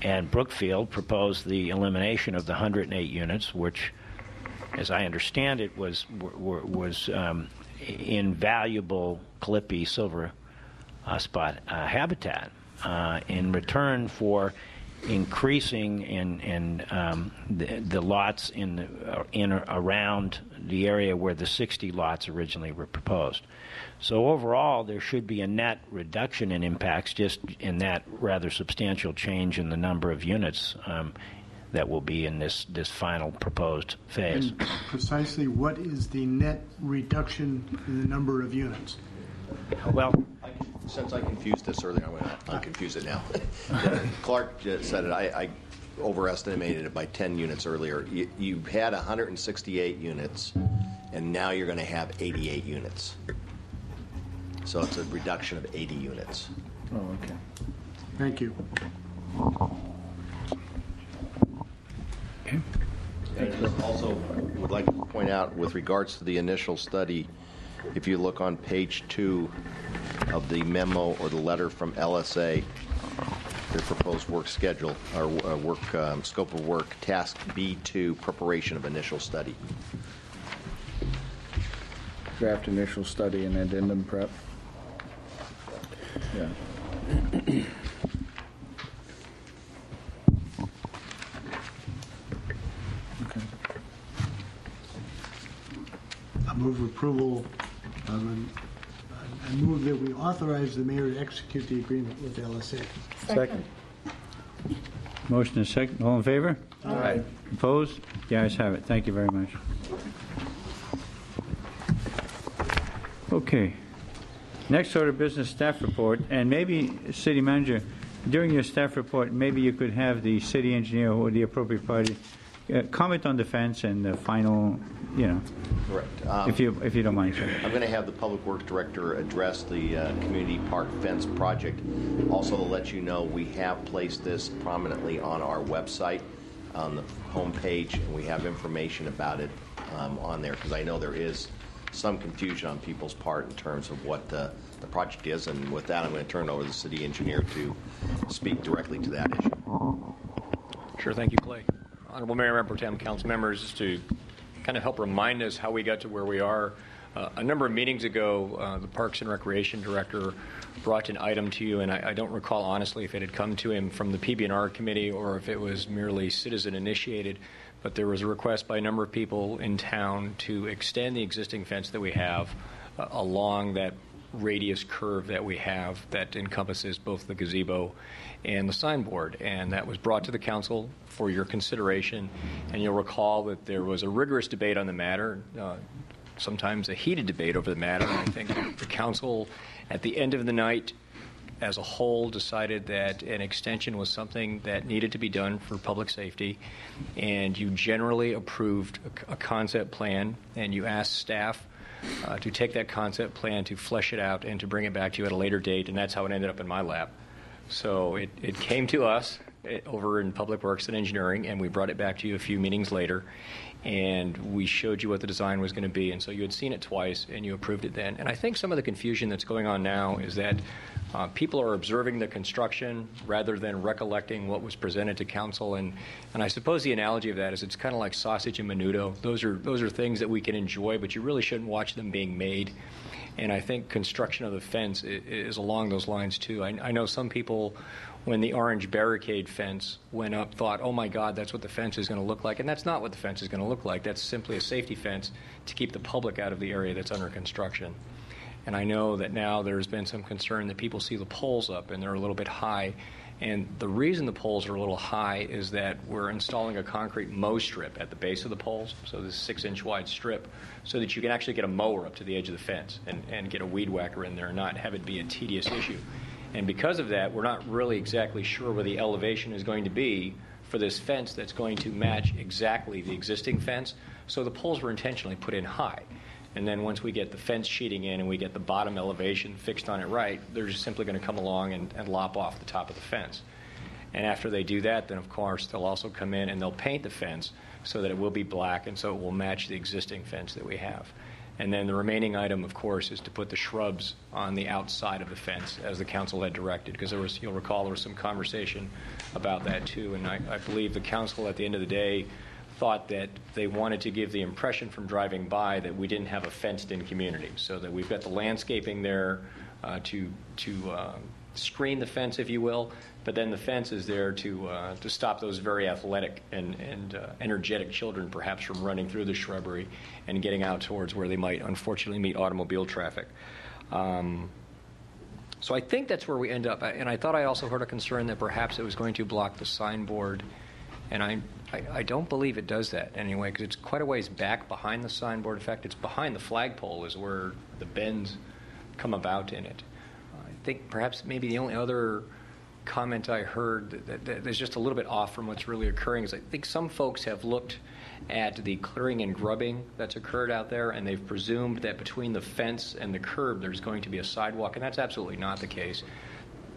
And Brookfield proposed the elimination of the 108 units, which, as I understand it, was invaluable Calliope silver spot habitat in return for increasing in the lots in around the area where the 60 lots originally were proposed. So overall, there should be a net reduction in impacts just in that rather substantial change in the number of units that will be in this final proposed phase. And precisely what is the net reduction in the number of units? Well, since I confused this earlier, I'm going to unconfuse it now. Clark just said it. I overestimated it by 10 units earlier. You had 168 units, and now you're going to have 88 units. So it's a reduction of 80 units. Oh, okay. Thank you. Okay. And I just also would like to point out, with regards to the initial study, if you look on page 2 of the memo or the letter from LSA, their proposed work schedule, or work scope of work, task B2, preparation of initial study. Draft initial study and addendum prep. Yeah. Okay. I move approval. I move that we authorize the mayor to execute the agreement with LSA. Second. Motion is second. All in favor? Aye. Opposed? The ayes have it. Thank you very much. Okay. Next order of business, staff report. And maybe, City Manager, during your staff report, maybe you could have the city engineer or the appropriate party comment on the fence and the final, Correct. if you don't mind, sir. I'm going to have the Public Works Director address the Community Park Fence project. Also to let you know, we have placed this prominently on our website, on the homepage, and we have information about it on there, because I know there is some confusion on people's part in terms of what the project is. And with that, I'm going to turn it over to the city engineer to speak directly to that issue. Sure. Thank you, Clay. Honorable Mayor, Member Pro Tem, council members, just to kind of help remind us how we got to where we are. A number of meetings ago, the Parks and Recreation Director brought an item to you, and I don't recall honestly if it had come to him from the PB&R committee or if it was merely citizen initiated, but there was a request by a number of people in town to extend the existing fence that we have along that radius curve that we have that encompasses both the gazebo and the signboard, and that was brought to the council for your consideration. And you'll recall that there was a rigorous debate on the matter, sometimes a heated debate over the matter. And I think the council, at the end of the night, as a whole, decided that an extension was something that needed to be done for public safety, and you generally approved a concept plan, and you asked staff to take that concept plan, to flesh it out, and to bring it back to you at a later date, and that's how it ended up in my lap. So it came to us over in Public Works and Engineering, and we brought it back to you a few meetings later, and we showed you what the design was going to be. And so you had seen it twice, and you approved it then. And I think some of the confusion that's going on now is that people are observing the construction rather than recollecting what was presented to council. And I suppose the analogy of that is it's kind of like sausage and menudo. Those are things that we can enjoy, but you really shouldn't watch them being made. And I think construction of the fence is along those lines, too. I know some people, when the orange barricade fence went up, thought, oh, my God, that's what the fence is going to look like. And that's not what the fence is going to look like. That's simply a safety fence to keep the public out of the area that's under construction. And I know that now there's been some concern that people see the poles up and they're a little bit high. And the reason the poles are a little high is that we're installing a concrete mow strip at the base of the poles, so this 6-inch wide strip, so that you can actually get a mower up to the edge of the fence and get a weed whacker in there and not have it be a tedious issue. And because of that, we're not really exactly sure where the elevation is going to be for this fence that's going to match exactly the existing fence. So the poles were intentionally put in high. And then once we get the fence sheeting in and we get the bottom elevation fixed on it right, they're just simply going to come along and lop off the top of the fence. And after they do that, then of course they'll also come in and they'll paint the fence so that it will be black and so it will match the existing fence that we have. And then the remaining item, of course, is to put the shrubs on the outside of the fence, as the council had directed, because you'll recall there was some conversation about that too. And I believe the council, at the end of the day, thought that they wanted to give the impression from driving by that we didn't have a fenced-in community, so that we've got the landscaping there to screen the fence, if you will, but then the fence is there to stop those very athletic and energetic children, perhaps, from running through the shrubbery and getting out towards where they might unfortunately meet automobile traffic. So I think that's where we end up. And I thought I also heard a concern that perhaps it was going to block the signboard, and I don't believe it does that anyway, because it's quite a ways back behind the signboard. In fact, it's behind the flagpole is where the bends come about in it. I think perhaps maybe the only other comment I heard that is just a little bit off from what's really occurring is I think some folks have looked at the clearing and grubbing that's occurred out there, and they've presumed that between the fence and the curb there's going to be a sidewalk, and that's absolutely not the case.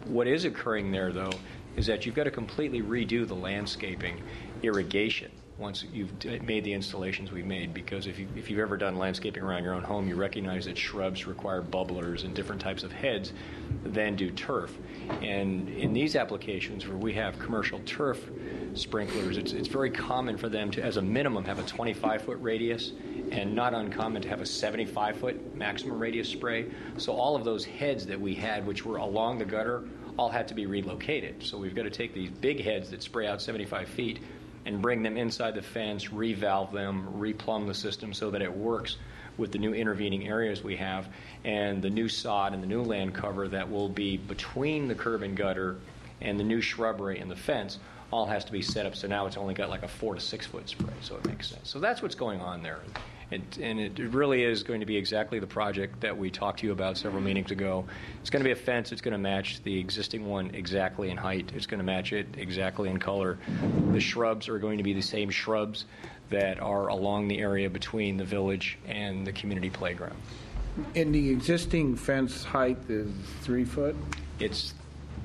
What is occurring there, though, is that you've got to completely redo the landscaping, irrigation, once you've made the installations we've made, because if you've ever done landscaping around your own home, you recognize that shrubs require bubblers and different types of heads than do turf. And in these applications where we have commercial turf sprinklers, it's very common for them to, as a minimum, have a 25-foot radius, and not uncommon to have a 75-foot maximum radius spray. So all of those heads that we had, which were along the gutter, all had to be relocated. So we've got to take these big heads that spray out 75 feet and bring them inside the fence, revalve them, replumb the system so that it works with the new intervening areas we have, and the new sod and the new land cover that will be between the curb and gutter and the new shrubbery and the fence all has to be set up. So now it's only got like a 4 to 6 foot spray, so it makes sense. So that's what's going on there. And it really is going to be exactly the project that we talked to you about several meetings ago. It's going to be a fence. It's going to match the existing one exactly in height. It's going to match it exactly in color. The shrubs are going to be the same shrubs that are along the area between the village and the community playground. In the existing fence height is 3 foot? It's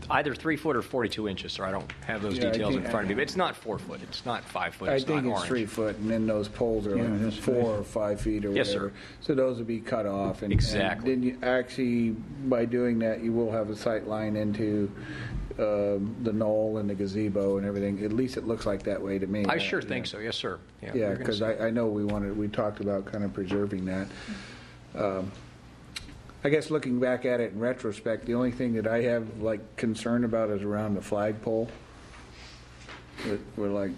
either 3 foot or 42 inches, sir. I don't have those details in front of me. But it's not 4 foot. It's not 5 foot. I think it's 3 foot, and then those poles are like 4 or 5 feet or yes, whatever. Sir. So those would be cut off. And, exactly. And then you actually, by doing that, you will have a sight line into the knoll and the gazebo and everything. At least it looks like that way to me. I sure think so. Yes, sir. Yeah, because I know we talked about kind of preserving that. I guess looking back at it in retrospect, the only thing that I have like concern about is around the flagpole. We're like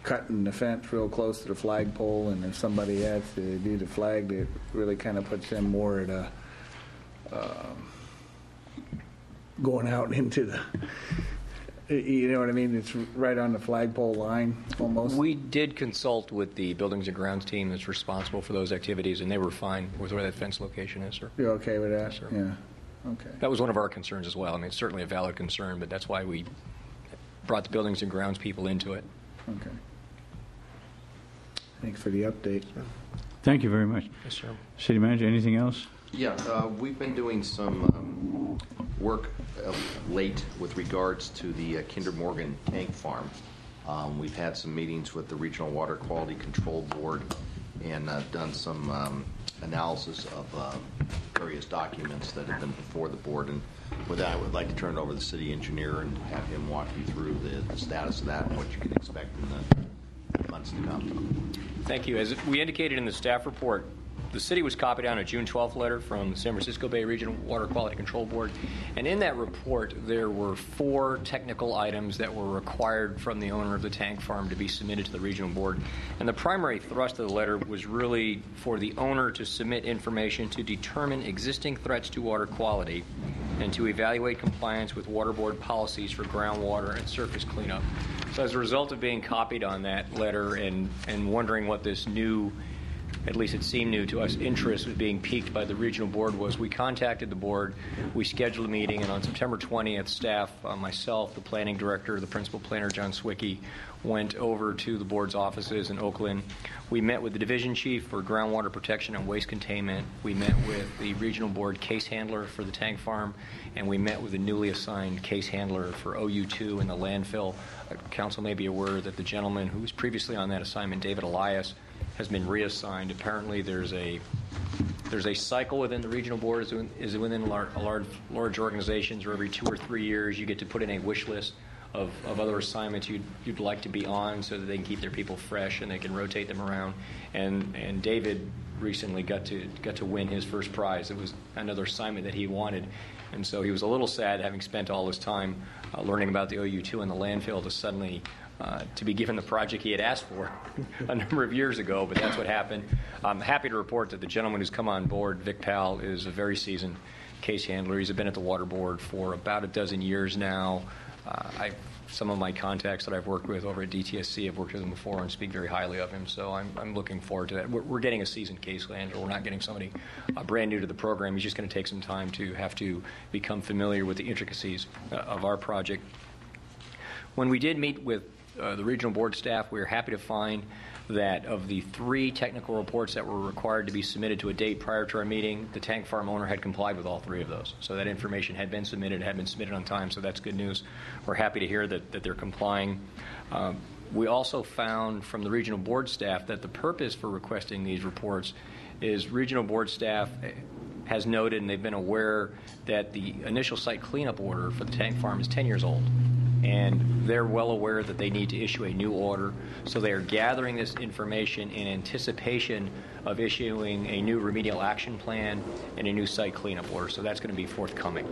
cutting the fence real close to the flagpole, and if somebody has to do the flag, it really kind of puts them more at a going out into the. You know what I mean? It's right on the flagpole line, almost. We did consult with the Buildings and Grounds team that's responsible for those activities, and they were fine with where that fence location is, sir. You're okay with that? Yes, sir. Yeah. Okay. That was one of our concerns as well. I mean, it's certainly a valid concern, but that's why we brought the Buildings and Grounds people into it. Okay. Thanks for the update. Thank you very much. Yes, sir. City Manager, anything else? Yeah, we've been doing some work late with regards to the Kinder Morgan tank farm. We've had some meetings with the Regional Water Quality Control Board and done some analysis of various documents that have been before the board. And with that, I would like to turn it over to the city engineer and have him walk you through the status of that and what you can expect in the months to come. Thank you. As we indicated in the staff report, the city was copied on a June 12th letter from the San Francisco Bay Regional Water Quality Control Board. And in that report, there were 4 technical items that were required from the owner of the tank farm to be submitted to the regional board. And the primary thrust of the letter was really for the owner to submit information to determine existing threats to water quality and to evaluate compliance with water board policies for groundwater and surface cleanup. So as a result of being copied on that letter and wondering what this new, at least it seemed new to us, interest was being piqued by the regional board was, we contacted the board, we scheduled a meeting, and on September 20th, staff, myself, the planning director, the principal planner, John Swickey, went over to the board's offices in Oakland. We met with the division chief for groundwater protection and waste containment. We met with the regional board case handler for the tank farm, and we met with the newly assigned case handler for OU2 and the landfill. Council may be aware that the gentleman who was previously on that assignment, David Elias, has been reassigned. Apparently, there's a cycle within the regional board, is within large organizations, where every 2 or 3 years you get to put in a wish list of other assignments you'd like to be on, so that they can keep their people fresh and they can rotate them around. And David recently got to win his first prize. It was another assignment that he wanted, and so he was a little sad, having spent all his time learning about the OU2 and the landfill, to suddenly to be given the project he had asked for a number of years ago. But that's what happened. I'm happy to report that the gentleman who's come on board, Vic Powell, is a very seasoned case handler. He's been at the water board for about a dozen years now. Some of my contacts that I've worked with over at DTSC have worked with him before and speak very highly of him, so I'm looking forward to that. We're getting a seasoned case handler. We're not getting somebody brand new to the program. He's just going to take some time to have to become familiar with the intricacies of our project. When we did meet with the regional board staff, we were happy to find that of the 3 technical reports that were required to be submitted to a date prior to our meeting, the tank farm owner had complied with all 3 of those. So that information had been submitted on time, so that's good news. We're happy to hear that they're complying. We also found from the regional board staff that the purpose for requesting these reports is regional board staff has noted, and they've been aware, that the initial site cleanup order for the tank farm is 10 years old. And they're well aware that they need to issue a new order. So they are gathering this information in anticipation of issuing a new remedial action plan and a new site cleanup order. So that's going to be forthcoming.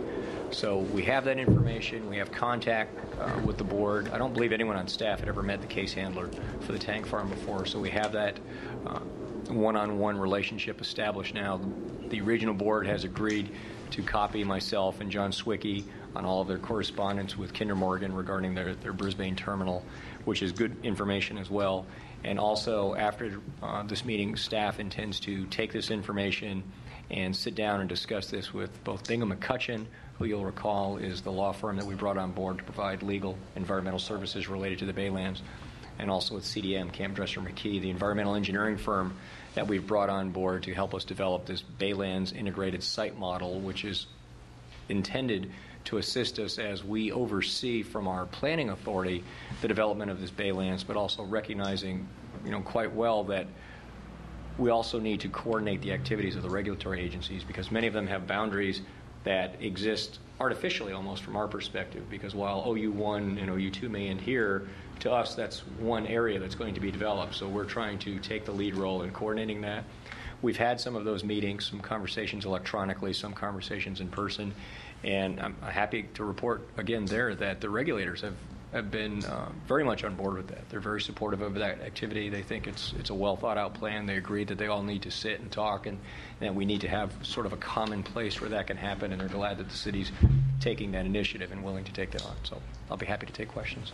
So we have that information. We have contact with the board. I don't believe anyone on staff had ever met the case handler for the tank farm before. So we have that one-on-one relationship established now. The regional board has agreed to copy myself and John Swickey on all of their correspondence with Kinder Morgan regarding their Brisbane terminal, which is good information as well. And also, after this meeting, staff intends to take this information and sit down and discuss this with both Bingham McCutcheon, who you'll recall is the law firm that we brought on board to provide legal environmental services related to the Baylands, and also with CDM, Camp Dresser McKee, the environmental engineering firm that we've brought on board to help us develop this Baylands integrated site model, which is intended to assist us as we oversee from our planning authority the development of this Baylands, but also recognizing, quite well that we also need to coordinate the activities of the regulatory agencies, because many of them have boundaries that exist artificially almost from our perspective, because while OU1 and OU2 may end here, to us that's one area that's going to be developed. So we're trying to take the lead role in coordinating that. We've had some of those meetings, some conversations electronically, some conversations in person, and I'm happy to report again there that the regulators have been very much on board with that. They're very supportive of that activity. They think it's a well thought out plan. They agree that they all need to sit and talk, and that we need to have sort of a common place where that can happen, and they're glad that the city's taking that initiative and willing to take that on. So I'll be happy to take questions.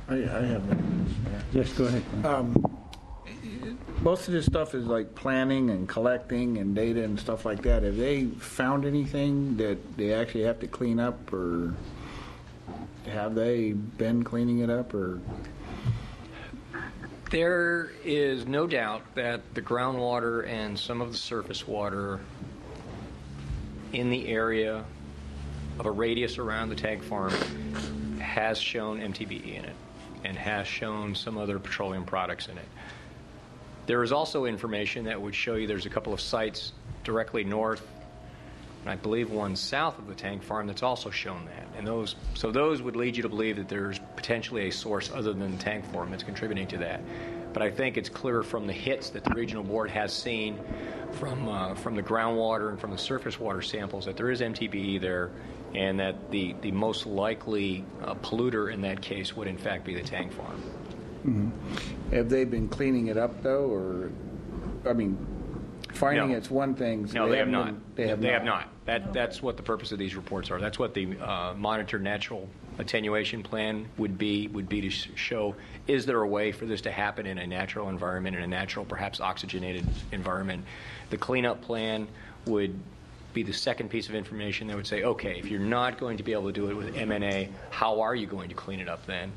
I have one. Yes, go ahead. Most of this stuff is like planning and collecting and data and stuff like that. Have they found anything that they actually have to clean up, or have they been cleaning it up? Or there is no doubt that the groundwater and some of the surface water in the area of a radius around the tank farm has shown MTBE in it and has shown some other petroleum products in it. There is also information that would show you there's a couple of sites directly north, and I believe one south of the tank farm that's also shown that. And those would lead you to believe that there's potentially a source other than the tank farm that's contributing to that. But I think it's clear from the hits that the regional board has seen from the groundwater and from the surface water samples that there is MTBE there, and that the most likely polluter in that case would in fact be the tank farm. Mm-hmm. Have they been cleaning it up though, or finding it's one thing? So no, they have not. They have not. That's what the purpose of these reports are. That's what the monitored natural attenuation plan would be to show, is there a way for this to happen in a natural environment, in a natural, perhaps oxygenated environment. The cleanup plan would be the second piece of information that would say, okay, if you're not going to be able to do it with M&A, how are you going to clean it up then?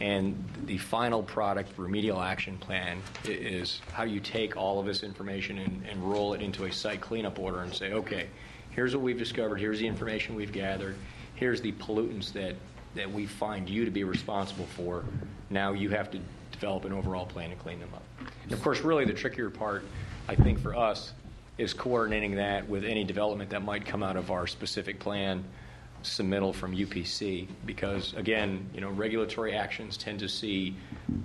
And the final product, remedial action plan, is how you take all of this information and roll it into a site cleanup order and say, okay, here's what we've discovered, here's the information we've gathered, here's the pollutants that we find you to be responsible for. Now you have to develop an overall plan to clean them up. And of course, really the trickier part, I think, for us is coordinating that with any development that might come out of our specific plan submittal from UPC, because again, regulatory actions tend to see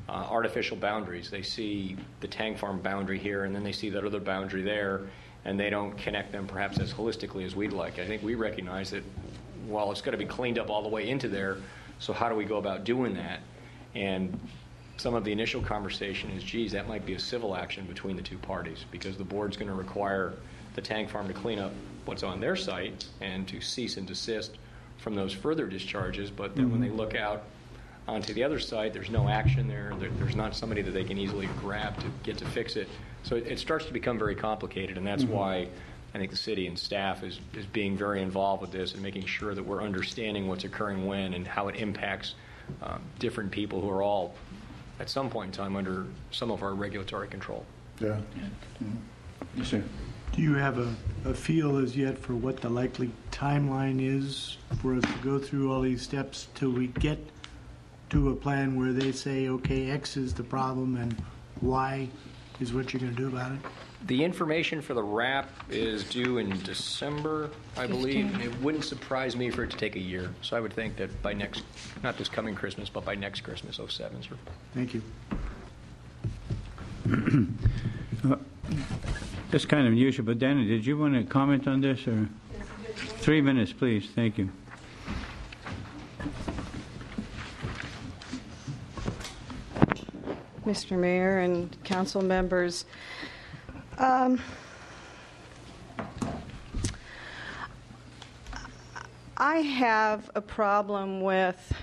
artificial boundaries. They see the tank farm boundary here, and then they see that other boundary there, and they don't connect them perhaps as holistically as we'd like. I think we recognize that while it's got to be cleaned up all the way into there, so how do we go about doing that? And some of the initial conversation is, geez, that might be a civil action between the two parties, because the board's going to require the tank farm to clean up what's on their site and to cease and desist from those further discharges. But then when they look out onto the other side, there's no action there. There's not somebody that they can easily grab to get to fix it. So it starts to become very complicated, and that's why I think the city and staff is being very involved with this and making sure that we're understanding what's occurring when and how it impacts different people who are all, at some point in time, under some of our regulatory control. Yeah. Yes, sir. Do you have a feel as yet for what the likely timeline is for us to go through all these steps till we get to a plan where they say, okay, X is the problem and Y is what you're going to do about it? The information for the RAP is due in December, I believe. It wouldn't surprise me for it to take a year. So I would think that by next, not this coming Christmas, but by next Christmas, 07, sir. Thank you. That's kind of unusual, but Danny, did you want to comment on this? Or 3 minutes, please. Thank you. Mr. Mayor and council members, I have a problem with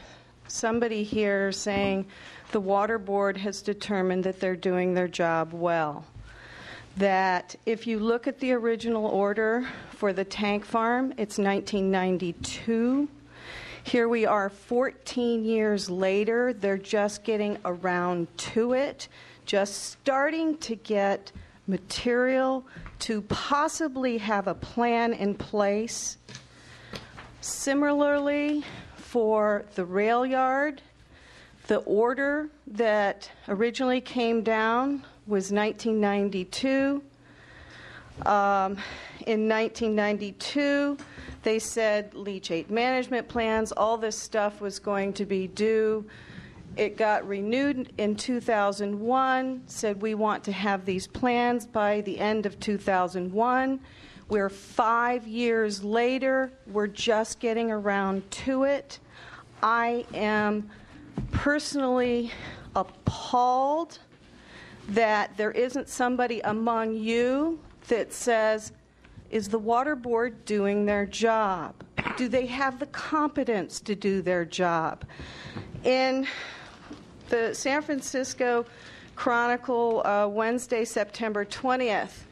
somebody here saying the water board has determined that they're doing their job well. That if you look at the original order for the tank farm, it's 1992. Here we are 14 years later. They're just getting around to it, just starting to get material to possibly have a plan in place. Similarly, for the rail yard, the order that originally came down was 1992. In 1992, they said leachate management plans, all this stuff was going to be due. It got renewed in 2001, said we want to have these plans by the end of 2001. We're 5 years later, we're just getting around to it. I am personally appalled that there isn't somebody among you that says, is the water board doing their job? Do they have the competence to do their job? In the San Francisco Chronicle, Wednesday, September 20th,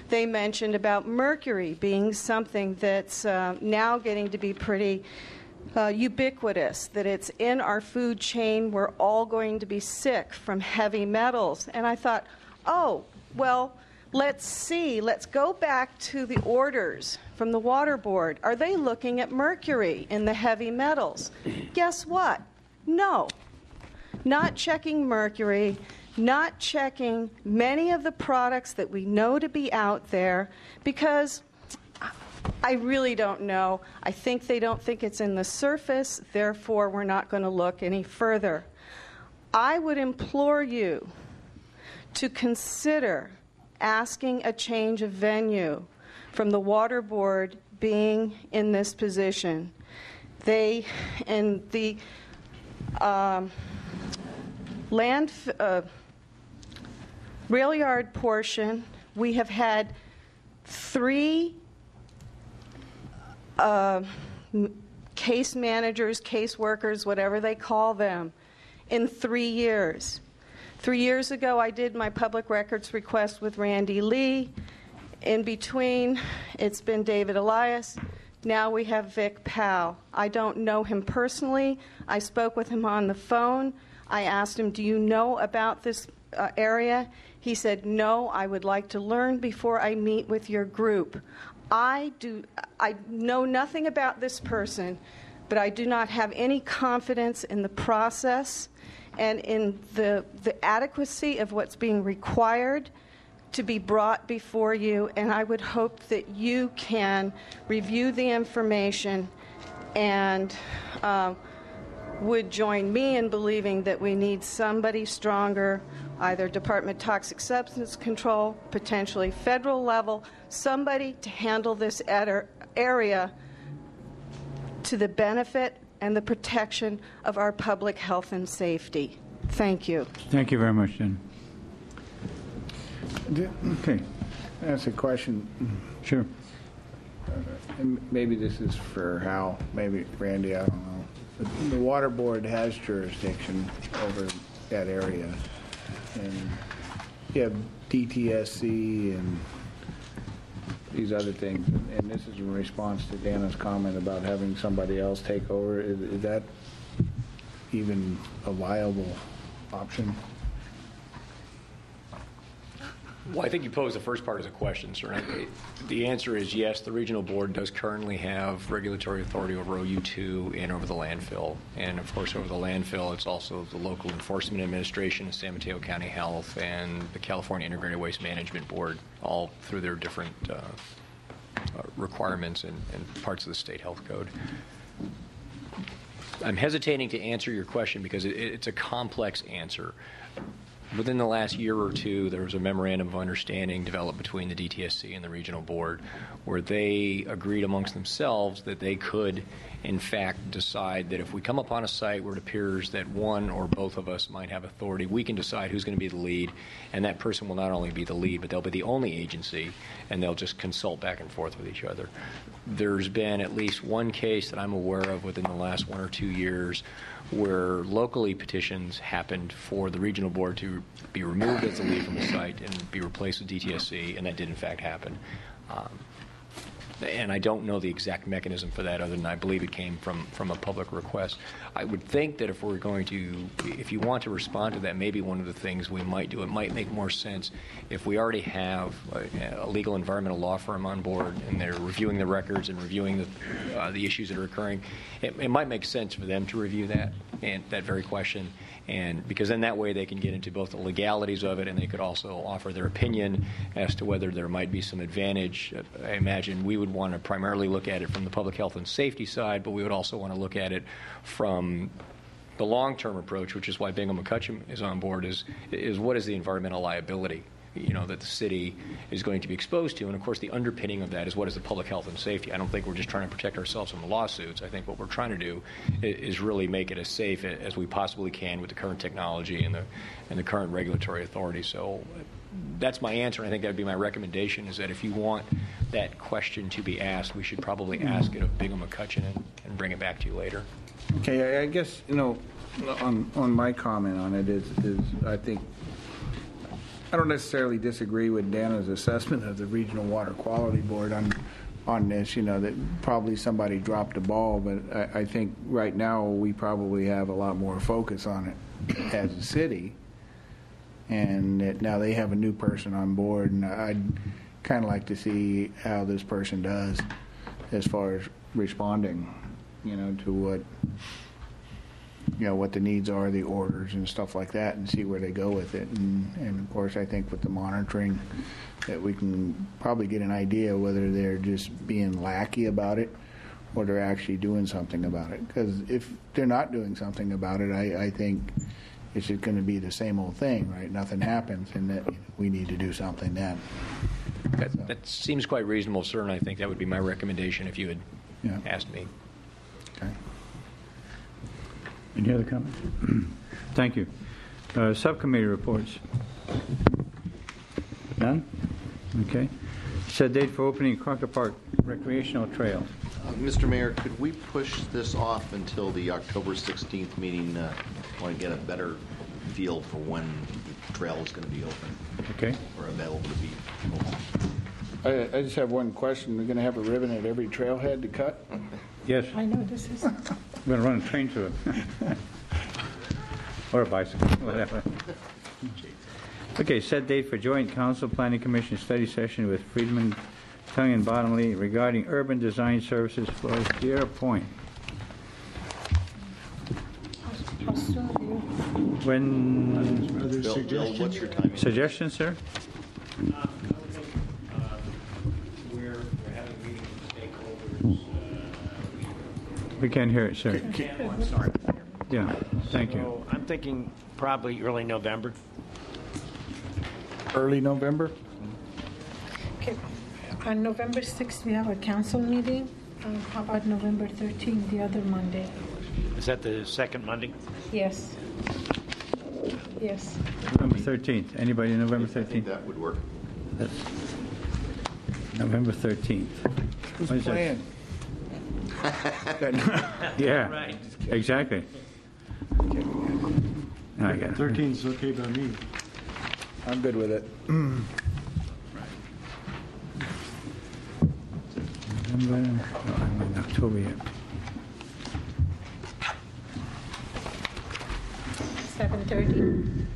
they mentioned about mercury being something that's now getting to be pretty ubiquitous, that it's in our food chain. We're all going to be sick from heavy metals. And I thought, oh, well, let's see. Let's go back to the orders from the water board. Are they looking at mercury in the heavy metals? Guess what? No. Not checking mercury, not checking many of the products that we know to be out there, because I really don't know. I think they don't think it's in the surface, therefore we're not going to look any further. I would implore you to consider asking a change of venue from the water board being in this position. They, in the rail yard portion, we have had 3 case managers, case workers, whatever they call them, in 3 years. 3 years ago, I did my public records request with Randy Lee. In between, it's been David Elias. Now we have Vic Powell. I don't know him personally. I spoke with him on the phone. I asked him, do you know about this area? He said, no, I would like to learn before I meet with your group. I know nothing about this person, but I do not have any confidence in the process, and in the adequacy of what's being required to be brought before you, and I would hope that you can review the information and would join me in believing that we need somebody stronger, either Department of Toxic Substance Control, potentially federal level, somebody to handle this area to the benefit and the protection of our public health and safety. Thank you. Thank you very much, Jen. Okay. That's a question. Sure. And maybe this is for Hal, maybe Randy, I don't know. The Water Board has jurisdiction over that area. And you have DTSC and these other things. And this is in response to Dana's comment about having somebody else take over. Is that even a viable option? Well, I think you posed the first part as a question, sir. The answer is yes, the regional board does currently have regulatory authority over OU2 and over the landfill. And, of course, over the landfill, it's also the local enforcement administration, San Mateo County Health, and the California Integrated Waste Management Board, all through their different requirements and parts of the state health code. I'm hesitating to answer your question because it's a complex answer. Within the last year or two, there was a memorandum of understanding developed between the DTSC and the regional board where they agreed amongst themselves that they could, in fact, decide that if we come upon a site where it appears that one or both of us might have authority, we can decide who's going to be the lead, and that person will not only be the lead, but they'll be the only agency, and they'll just consult back and forth with each other. There's been at least one case that I'm aware of within the last 1 or 2 years where locally petitions happened for the regional board to be removed as the lead from the site and be replaced with DTSC, and that did in fact happen. And I don't know the exact mechanism for that other than I believe it came from a public request. I would think that if you want to respond to that, maybe one of the things we might do, it might make more sense if we already have a legal environmental law firm on board and they're reviewing the records and reviewing the issues that are occurring. It might make sense for them to review that and that very question, and because then that way they can get into both the legalities of it and they could also offer their opinion as to whether there might be some advantage. I imagine we would want to primarily look at it from the public health and safety side, but we would also want to look at it from the long-term approach, which is why Bingham McCutcheon is on board, is what is the environmental liability that the city is going to be exposed to. And, of course, the underpinning of that is what is the public health and safety. I don't think we're just trying to protect ourselves from lawsuits. I think what we're trying to do is really make it as safe as we possibly can with the current technology and the current regulatory authority. So that's my answer. I think that would be my recommendation, is that if you want that question to be asked, we should probably ask it of Bingham McCutcheon and bring it back to you later. Okay, I guess, on my comment on it is I think I don't necessarily disagree with Dana's assessment of the Regional Water Quality Board on this, that probably somebody dropped the ball, but I think right now we probably have a lot more focus on it as a city, and that now they have a new person on board, and I'd kind of like to see how this person does as far as responding, to what the needs are, the orders and stuff like that, and see where they go with it. And of course, I think with the monitoring that we can probably get an idea whether they're just being lackey about it or they're actually doing something about it. Because if they're not doing something about it, I think it's just going to be the same old thing, right? Nothing happens, and that we need to do something then. That seems quite reasonable, sir, and I think that would be my recommendation if you had asked me. Okay. Any other comments? Thank you. Subcommittee reports. None? Okay. Set date for opening Crocker Park Recreational Trail. Mr. Mayor, could we push this off until the October 16th meeting? I want to get a better feel for when the trail is going to be open. Okay. Or available to be open. I just have one question. We're going to have a ribbon at every trailhead to cut? Yes. I know this is. We're going to run a train through it. Or a bicycle, whatever. Okay, set date for joint council planning commission study session with Friedman, Tongue and Bottomley regarding urban design services for Sierra Point. How soon do you? When Other Bill, suggestions? what's your timing? suggestions, sir? We're having meetings with stakeholders. We can't hear it, sir. I'm sorry. Yeah, thank you. So I'm thinking probably early November. Early November? Okay. On November 6th, we have a council meeting. How about November 13th, the other Monday? Is that the second Monday? Yes. Yes. November 13th. Anybody November I think 13th? that would work. That's November 13th. Who's What is that? playing? Yeah, Right. exactly. I got it. 13 is okay by me. I'm good with it. November, I'm in October yet. 7:30.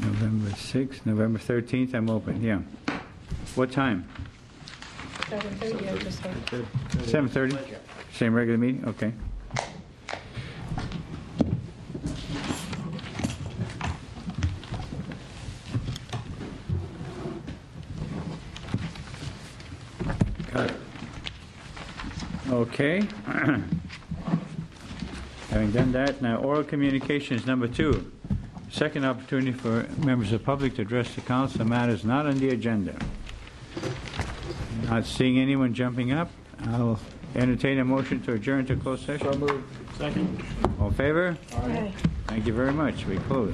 November 6th, November 13th, I'm open, yeah. What time? 7:30, I just heard. 7:30? Same regular meeting? Okay. Got it. Okay. Having done that, now oral communications number 2. Second opportunity for members of the public to address the council on matters not on the agenda. Not seeing anyone jumping up, I'll entertain a motion to adjourn to closed session. So moved. Second? All in favor? Aye. Thank you very much. We close.